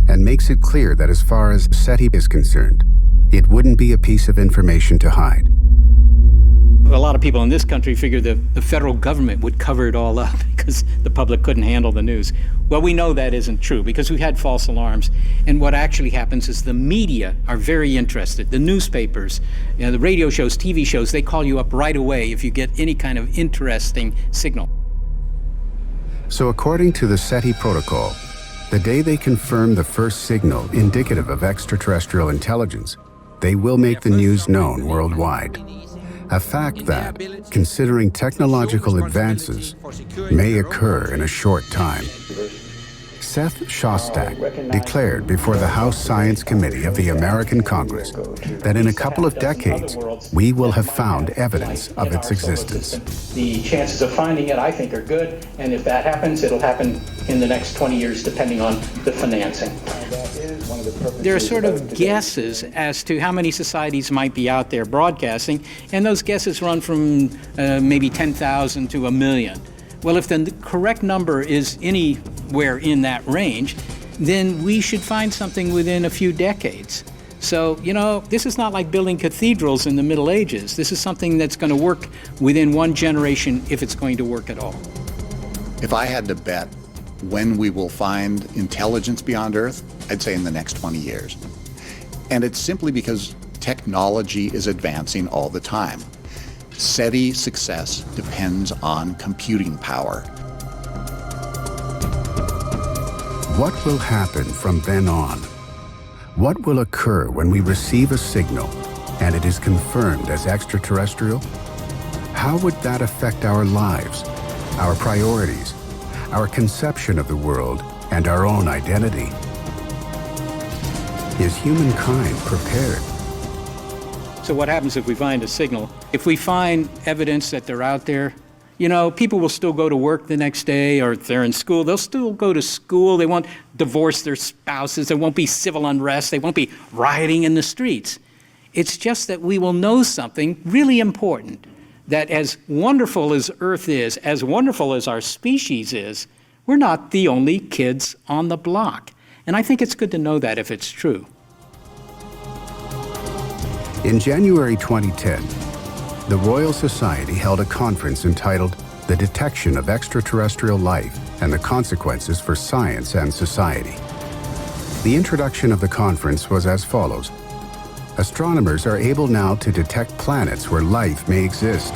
and makes it clear that as far as SETI is concerned, it wouldn't be a piece of information to hide. A lot of people in this country figure the federal government would cover it all up because the public couldn't handle the news. Well, we know that isn't true because we've had false alarms. And what actually happens is the media are very interested. The newspapers, the radio shows, TV shows, they call you up right away if you get any kind of interesting signal. So according to the SETI protocol, the day they confirm the first signal indicative of extraterrestrial intelligence, they will make the news known worldwide. A fact that, considering technological advances, may occur in a short time. Seth Shostak declared before the House Science Committee of the American Congress that in a couple of decades, we will have found evidence of its existence. The chances of finding it, I think, are good. And if that happens, it'll happen in the next 20 years, depending on the financing. There are sort of guesses as to how many societies might be out there broadcasting, and those guesses run from maybe 10,000 to 1 million. Well, if the correct number is anywhere in that range, then we should find something within a few decades. So, this is not like building cathedrals in the Middle Ages. This is something that's going to work within one generation if it's going to work at all. If I had to bet when we will find intelligence beyond Earth, I'd say in the next 20 years. And it's simply because technology is advancing all the time. SETI success depends on computing power. What will happen from then on? What will occur when we receive a signal and it is confirmed as extraterrestrial? How would that affect our lives, our priorities, our conception of the world, and our own identity? Is humankind prepared? So what happens if we find a signal? If we find evidence that they're out there, people will still go to work the next day, or if they're in school, they'll still go to school. They won't divorce their spouses. There won't be civil unrest. They won't be rioting in the streets. It's just that we will know something really important, that as wonderful as Earth is, as wonderful as our species is, we're not the only kids on the block. And I think it's good to know that if it's true. In January 2010, the Royal Society held a conference entitled The Detection of Extraterrestrial Life and the Consequences for Science and Society. The introduction of the conference was as follows. Astronomers are able now to detect planets where life may exist,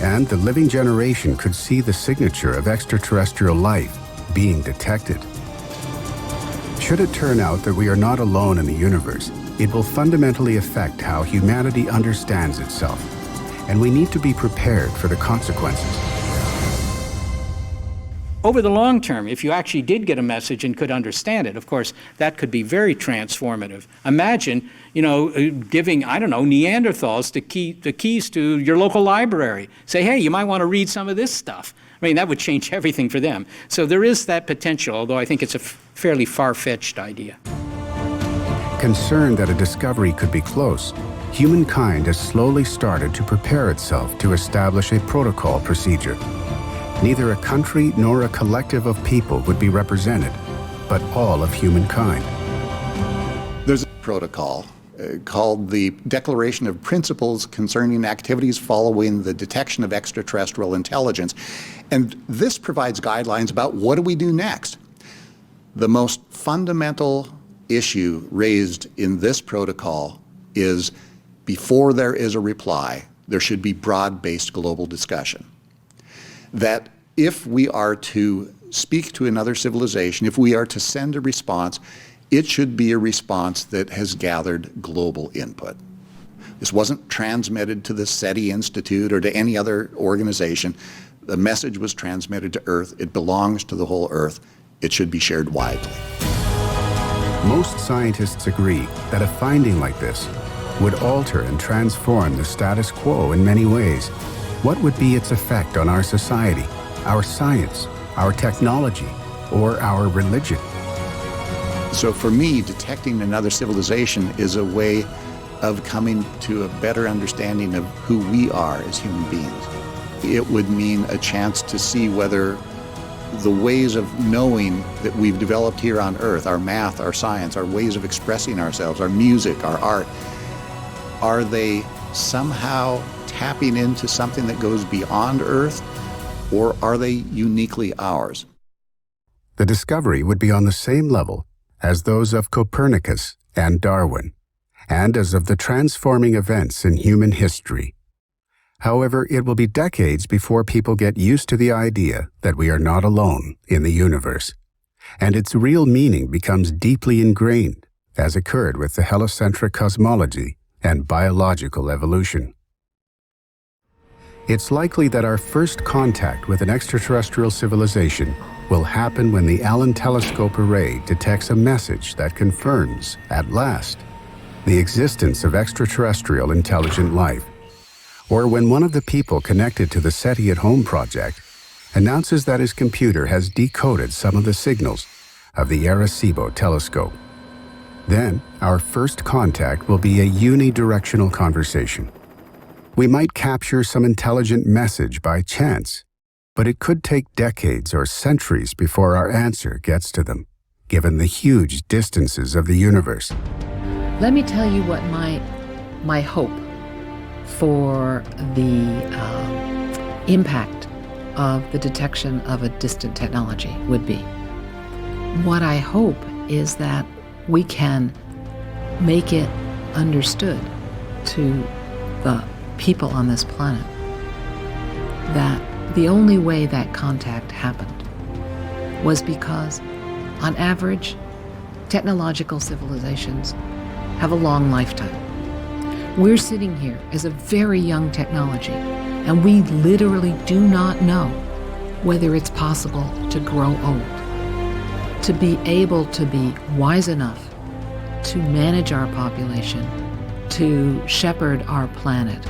and the living generation could see the signature of extraterrestrial life being detected. Should it turn out that we are not alone in the universe, it will fundamentally affect how humanity understands itself, and we need to be prepared for the consequences. Over the long term, if you actually did get a message and could understand it, of course, that could be very transformative. Imagine, giving, Neanderthals the keys to your local library. Say, hey, you might want to read some of this stuff. I mean, that would change everything for them. So there is that potential, although I think it's a fairly far-fetched idea. Concerned that a discovery could be close, humankind has slowly started to prepare itself to establish a protocol procedure. Neither a country nor a collective of people would be represented, but all of humankind. There's a protocol called the Declaration of Principles Concerning Activities Following the Detection of Extraterrestrial Intelligence. And this provides guidelines about what do we do next. The most fundamental issue raised in this protocol is before there is a reply, there should be broad-based global discussion. That if we are to speak to another civilization, if we are to send a response, it should be a response that has gathered global input. This wasn't transmitted to the SETI Institute or to any other organization. The message was transmitted to Earth. It belongs to the whole Earth. It should be shared widely. Most scientists agree that a finding like this would alter and transform the status quo in many ways. What would be its effect on our society, our science, our technology, or our religion? So for me, detecting another civilization is a way of coming to a better understanding of who we are as human beings. It would mean a chance to see whether the ways of knowing that we've developed here on Earth, our math, our science, our ways of expressing ourselves, our music, our art, are they somehow tapping into something that goes beyond Earth, or are they uniquely ours? The discovery would be on the same level as those of Copernicus and Darwin, and as of the transforming events in human history. However, it will be decades before people get used to the idea that we are not alone in the universe, and its real meaning becomes deeply ingrained, as occurred with the heliocentric cosmology and biological evolution. It's likely that our first contact with an extraterrestrial civilization will happen when the Allen Telescope Array detects a message that confirms, at last, the existence of extraterrestrial intelligent life, or when one of the people connected to the SETI at Home project announces that his computer has decoded some of the signals of the Arecibo telescope. Then, our first contact will be a unidirectional conversation. We might capture some intelligent message by chance, but it could take decades or centuries before our answer gets to them, given the huge distances of the universe. Let me tell you what my hope for the impact of the detection of a distant technology would be. What I hope is that we can make it understood to the people on this planet that the only way that contact happened was because, on average, technological civilizations have a long lifetime. We're sitting here as a very young technology, and we literally do not know whether it's possible to grow old, to be able to be wise enough to manage our population, to shepherd our planet,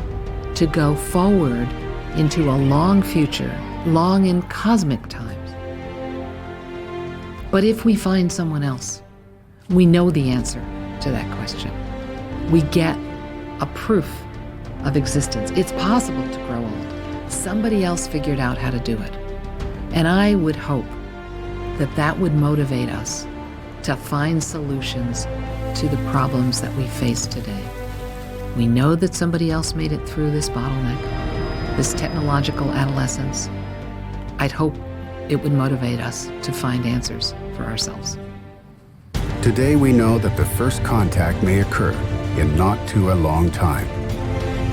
to go forward into a long future, long in cosmic times. But if we find someone else, we know the answer to that question. We get a proof of existence. It's possible to grow old. Somebody else figured out how to do it. And I would hope that that would motivate us to find solutions to the problems that we face today. We know that somebody else made it through this bottleneck, this technological adolescence. I'd hope it would motivate us to find answers for ourselves. Today we know that the first contact may occur in not too a long time.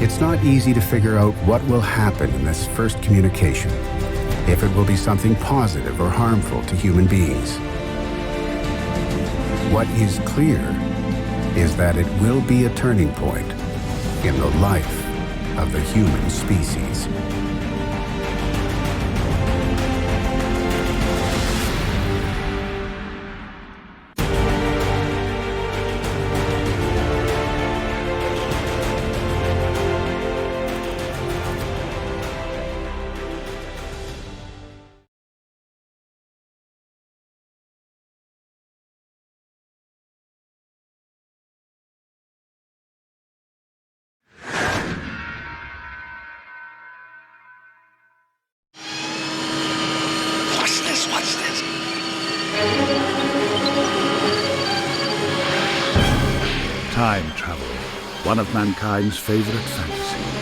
It's not easy to figure out what will happen in this first communication, if it will be something positive or harmful to human beings. What is clear is that it will be a turning point in the life of the human species. Watch this. Time travel, one of mankind's favorite fantasies.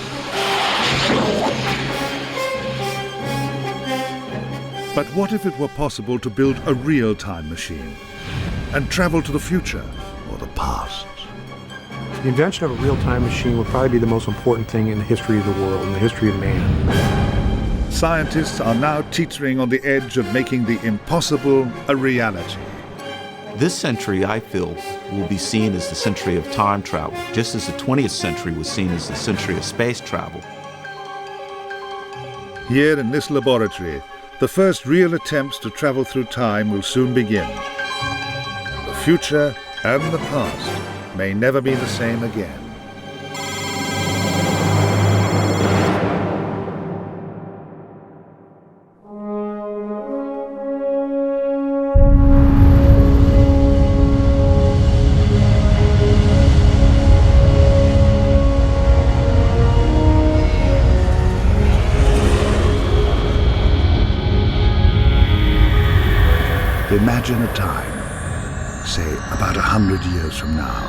But what if it were possible to build a real time machine and travel to the future or the past? The invention of a real-time machine would probably be the most important thing in the history of the world, in the history of man. Scientists are now teetering on the edge of making the impossible a reality. This century, I feel, will be seen as the century of time travel, just as the 20th century was seen as the century of space travel. Here in this laboratory, the first real attempts to travel through time will soon begin. The future and the past may never be the same again. Imagine a time, say about 100 years from now,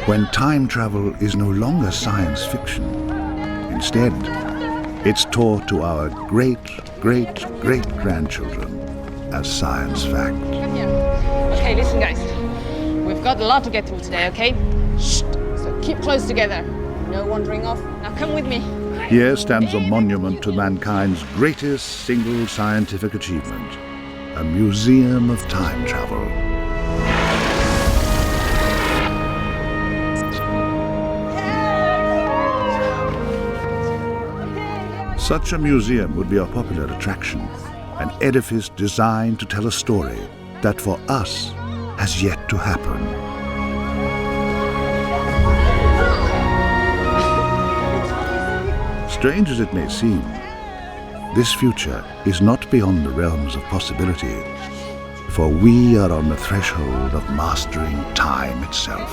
when time travel is no longer science fiction. Instead, it's taught to our great-great-great-grandchildren as science fact. Okay, listen guys. We've got a lot to get through today, okay? Shh. So keep close together. No wandering off. Now come with me. Here stands a monument to mankind's greatest single scientific achievement, a museum of time travel. Such a museum would be a popular attraction, an edifice designed to tell a story that for us has yet to happen. Strange as it may seem, this future is not beyond the realms of possibility, for we are on the threshold of mastering time itself.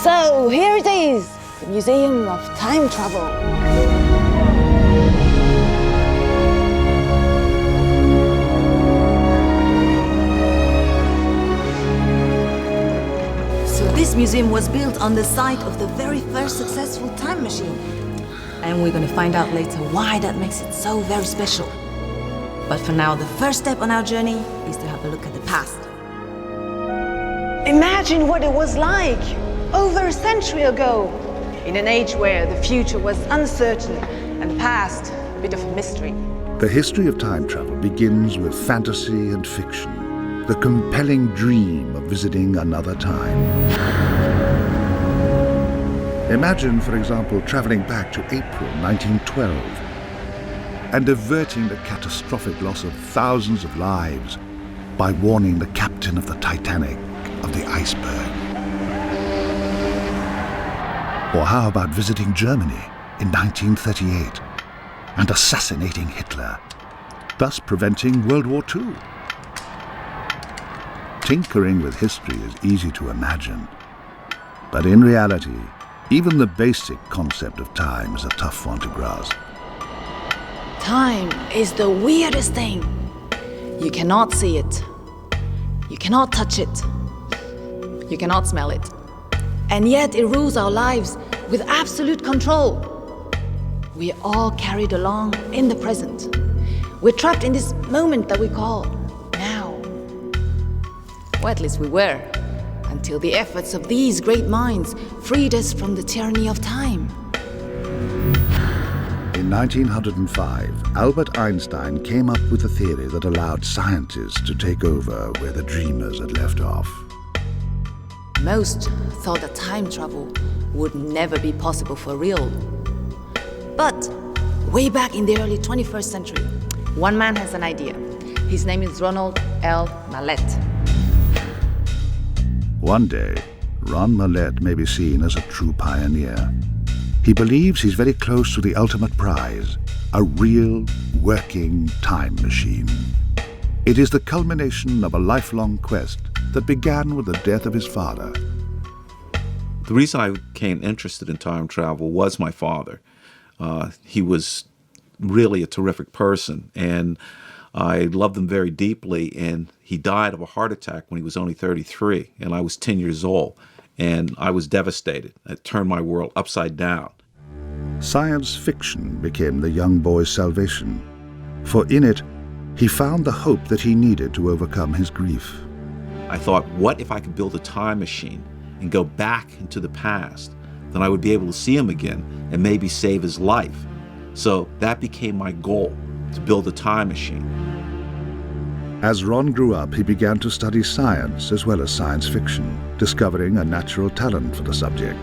So here it is, the Museum of Time Travel. This museum was built on the site of the very first successful time machine. And we're going to find out later why that makes it so very special. But for now, the first step on our journey is to have a look at the past. Imagine what it was like over a century ago, in an age where the future was uncertain and the past a bit of a mystery. The history of time travel begins with fantasy and fiction, the compelling dream of visiting another time. Imagine, for example, traveling back to April 1912 and averting the catastrophic loss of thousands of lives by warning the captain of the Titanic of the iceberg. Or how about visiting Germany in 1938 and assassinating Hitler, thus preventing World War II? Tinkering with history is easy to imagine, but in reality, even the basic concept of time is a tough one to grasp. Time is the weirdest thing. You cannot see it. You cannot touch it. You cannot smell it. And yet it rules our lives with absolute control. We are all carried along in the present. We're trapped in this moment that we call now. Or at least we were, until the efforts of these great minds freed us from the tyranny of time. In 1905, Albert Einstein came up with a theory that allowed scientists to take over where the dreamers had left off. Most thought that time travel would never be possible for real. But way back in the early 21st century, one man has an idea. His name is Ronald L. Mallet. One day, Ron Mallet may be seen as a true pioneer. He believes he's very close to the ultimate prize, a real, working time machine. It is the culmination of a lifelong quest that began with the death of his father. The reason I became interested in time travel was my father. He was really a terrific person, and I loved him very deeply, and he died of a heart attack when he was only 33, and I was 10 years old, and I was devastated. It turned my world upside down. Science fiction became the young boy's salvation, for in it, he found the hope that he needed to overcome his grief. I thought, what if I could build a time machine and go back into the past? Then I would be able to see him again and maybe save his life. So that became my goal, to build a time machine. As Ron grew up, he began to study science as well as science fiction, discovering a natural talent for the subject.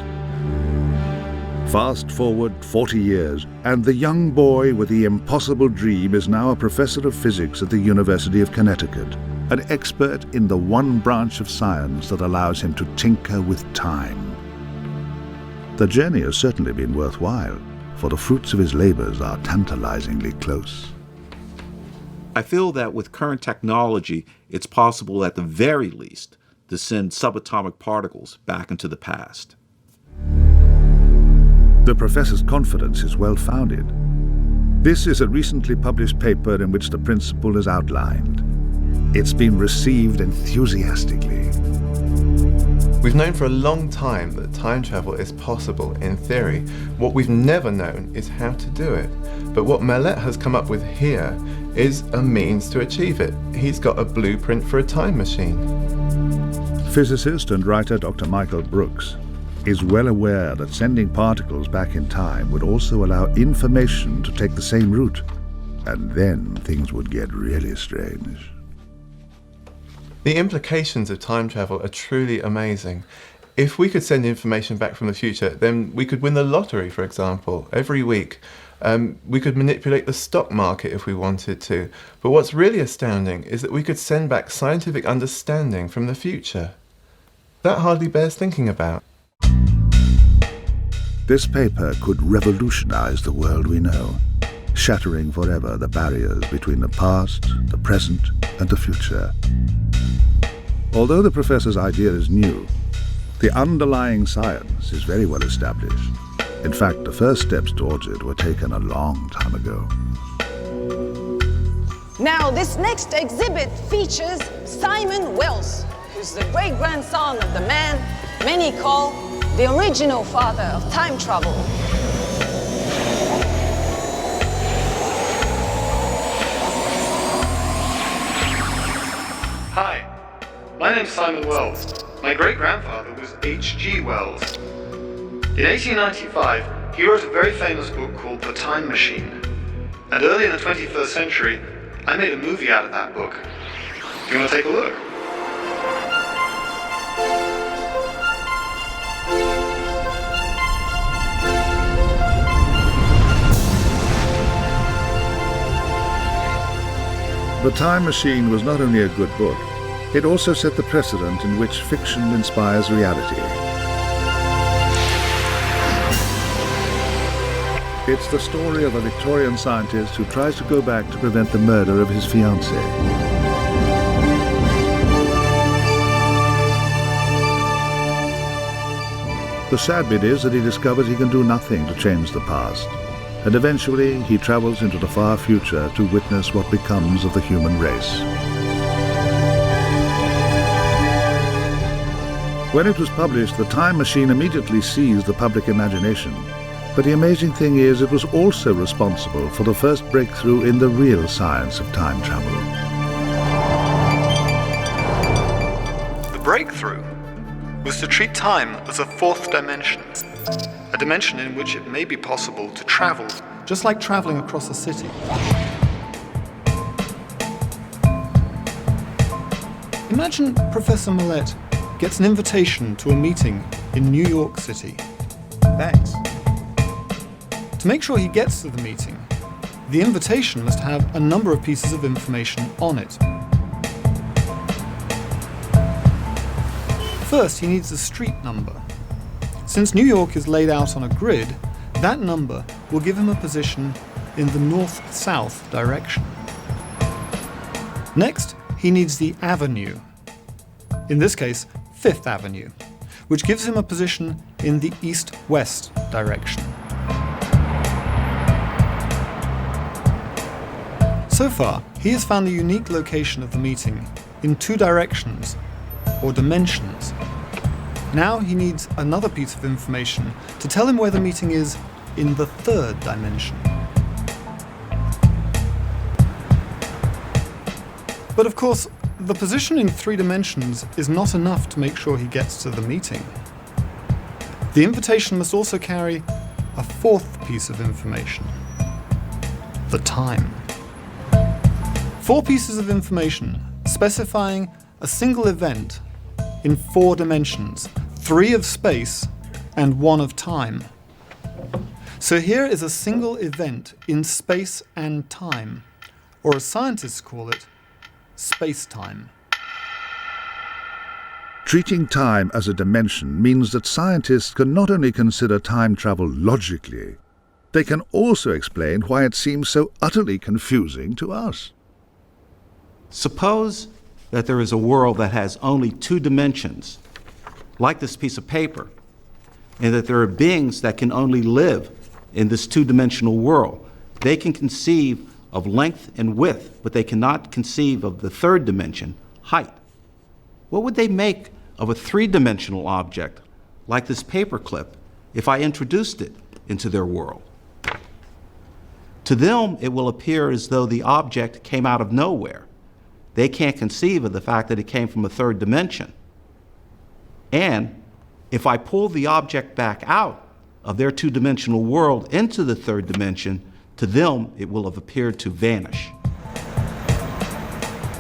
Fast forward 40 years, and the young boy with the impossible dream is now a professor of physics at the University of Connecticut, an expert in the one branch of science that allows him to tinker with time. The journey has certainly been worthwhile, for the fruits of his labors are tantalizingly close. I feel that with current technology, it's possible at the very least to send subatomic particles back into the past. The professor's confidence is well-founded. This is a recently published paper in which the principle is outlined. It's been received enthusiastically. We've known for a long time that time travel is possible in theory. What we've never known is how to do it. But what Mallet has come up with here is a means to achieve it. He's got a blueprint for a time machine. Physicist and writer Dr. Michael Brooks is well aware that sending particles back in time would also allow information to take the same route, and then things would get really strange. The implications of time travel are truly amazing. If we could send information back from the future, then we could win the lottery, for example, every week. We could manipulate the stock market if we wanted to. But what's really astounding is that we could send back scientific understanding from the future. That hardly bears thinking about. This paper could revolutionize the world we know, shattering forever the barriers between the past, the present, and the future. Although the professor's idea is new, the underlying science is very well established. In fact, the first steps towards it were taken a long time ago. Now, this next exhibit features Simon Wells, who's the great-grandson of the man many call the original father of time travel. Hi, my name's Simon Wells. My great-grandfather was H.G. Wells. In 1895, he wrote a very famous book called The Time Machine. And early in the 21st century, I made a movie out of that book. Do you want to take a look? The Time Machine was not only a good book, it also set the precedent in which fiction inspires reality. It's the story of a Victorian scientist who tries to go back to prevent the murder of his fiancée. The sad bit is that he discovers he can do nothing to change the past, and eventually he travels into the far future to witness what becomes of the human race. When it was published, The Time Machine immediately seized the public imagination. But the amazing thing is, it was also responsible for the first breakthrough in the real science of time travel. The breakthrough was to treat time as a fourth dimension, a dimension in which it may be possible to travel, just like traveling across a city. Imagine Professor Millett gets an invitation to a meeting in New York City. Thanks. To make sure he gets to the meeting, the invitation must have a number of pieces of information on it. First, he needs a street number. Since New York is laid out on a grid, that number will give him a position in the north-south direction. Next, he needs the avenue. In this case, Fifth Avenue, which gives him a position in the east-west direction. So far, he has found the unique location of the meeting in two directions, or dimensions. Now he needs another piece of information to tell him where the meeting is in the third dimension. But of course, the position in 3 dimensions is not enough to make sure he gets to the meeting. The invitation must also carry a fourth piece of information: the time. 4 pieces of information specifying a single event in 4 dimensions, 3 of space and 1 of time. So here is a single event in space and time, or as scientists call it, space-time. Treating time as a dimension means that scientists can not only consider time travel logically, they can also explain why it seems so utterly confusing to us. Suppose that there is a world that has only 2 dimensions, like this piece of paper, and that there are beings that can only live in this 2-dimensional world. They can conceive of length and width, but they cannot conceive of the 3rd dimension, height. What would they make of a 3-dimensional object, like this paperclip, if I introduced it into their world? To them, it will appear as though the object came out of nowhere. They can't conceive of the fact that it came from a 3rd dimension. And if I pull the object back out of their 2-dimensional world into the 3rd dimension, to them it will have appeared to vanish.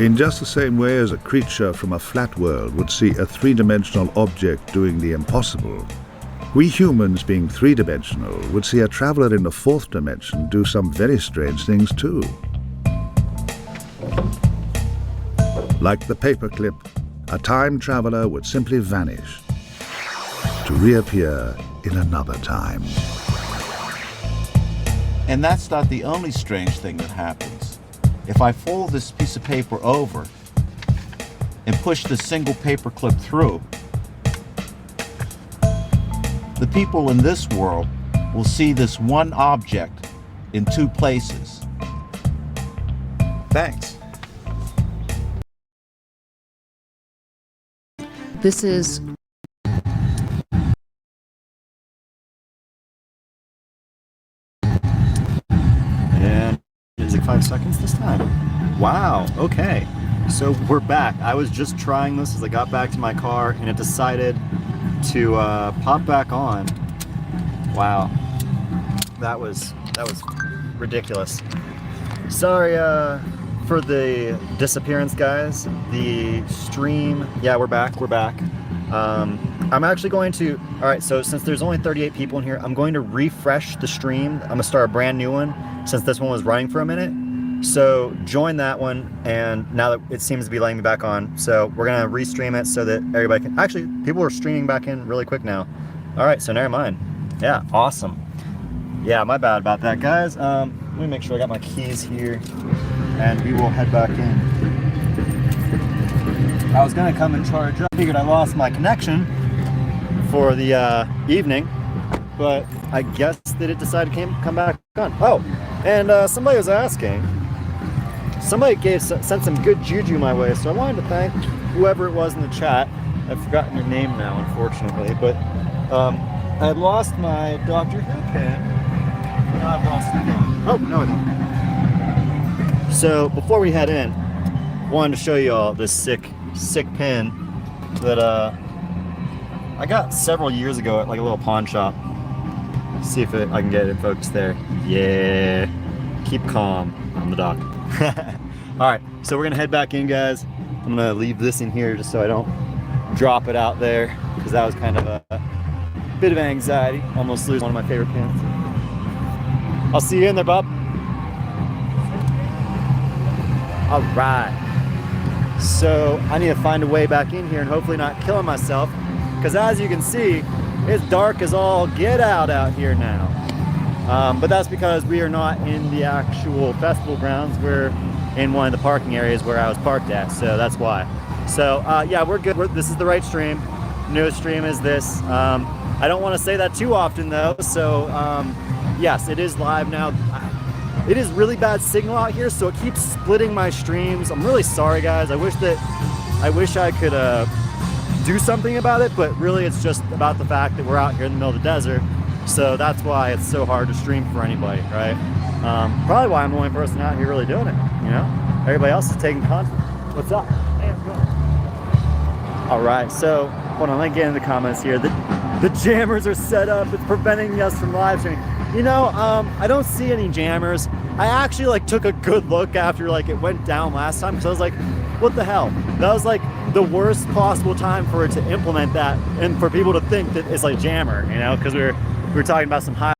In just the same way as a creature from a flat world would see a 3-dimensional object doing the impossible, we humans, being 3-dimensional, would see a traveler in the 4th dimension do some very strange things too. Like the paperclip, a time traveler would simply vanish, to reappear in another time. And that's not the only strange thing that happens. If I fold this piece of paper over and push this single paper clip through, the people in this world will see this one object in 2 places. Thanks. This is And is it 5 seconds this time? Wow, okay. So we're back. I was just trying this as I got back to my car and it decided to pop back on. Wow. That was ridiculous. Sorry for the disappearance, guys. The stream, yeah, we're back. I'm actually going to, all right, so since there's only 38 people in here, I'm going to refresh the stream. I'm gonna start a brand new one since this one was running for a minute. So join that one, and now that it seems to be letting me back on, so we're gonna restream it so that everybody can, actually, people are streaming back in really quick now. All right, so never mind. Yeah, awesome. Yeah, my bad about that, guys. Let me make sure I got my keys here, and we will head back in. I was gonna come and charge up. Figured I lost my connection for the evening, but I guess that it decided to come back on. Oh, and somebody was asking. Somebody sent some good juju my way, so I wanted to thank whoever it was in the chat. I've forgotten your name now, unfortunately, but I had lost my Doctor Who pin. Now I've lost it again. Oh, no, I don't. So, before we head in, I wanted to show you all this sick pin that I got several years ago at like a little pawn shop. See if I can get it in focus there. Yeah. Keep calm. I'm the doctor. Alright, so we're gonna head back in, guys. I'm gonna leave this in here just so I don't drop it out there, because that was kind of a bit of anxiety. Almost lose one of my favorite pins. I'll see you in there, Bob. Alright. So I need to find a way back in here and hopefully not killing myself, because as you can see, it's dark as all get out here now. But that's because we are not in the actual festival grounds. We're in one of the parking areas where I was parked at, so that's why. So yeah, we're good. This is the right stream. Newest stream is this. I don't want to say that too often though, so yes, it is live now. It is really bad signal out here, so it keeps splitting my streams. I'm really sorry, guys. I wish I could do something about it, but really it's just about the fact that we're out here in the middle of the desert, so that's why it's so hard to stream for anybody, right? Probably why I'm the only person out here really doing it, you know? Everybody else is taking content. What's up? Hey, how's it going? All right, so hold on, let me get in the comments here. The jammers are set up. It's preventing us from live streaming. You know, I don't see any jammers. I actually like took a good look after like it went down last time, because I was like, what the hell? That was like the worst possible time for it to implement that and for people to think that it's like jammer, you know, because we were talking about some high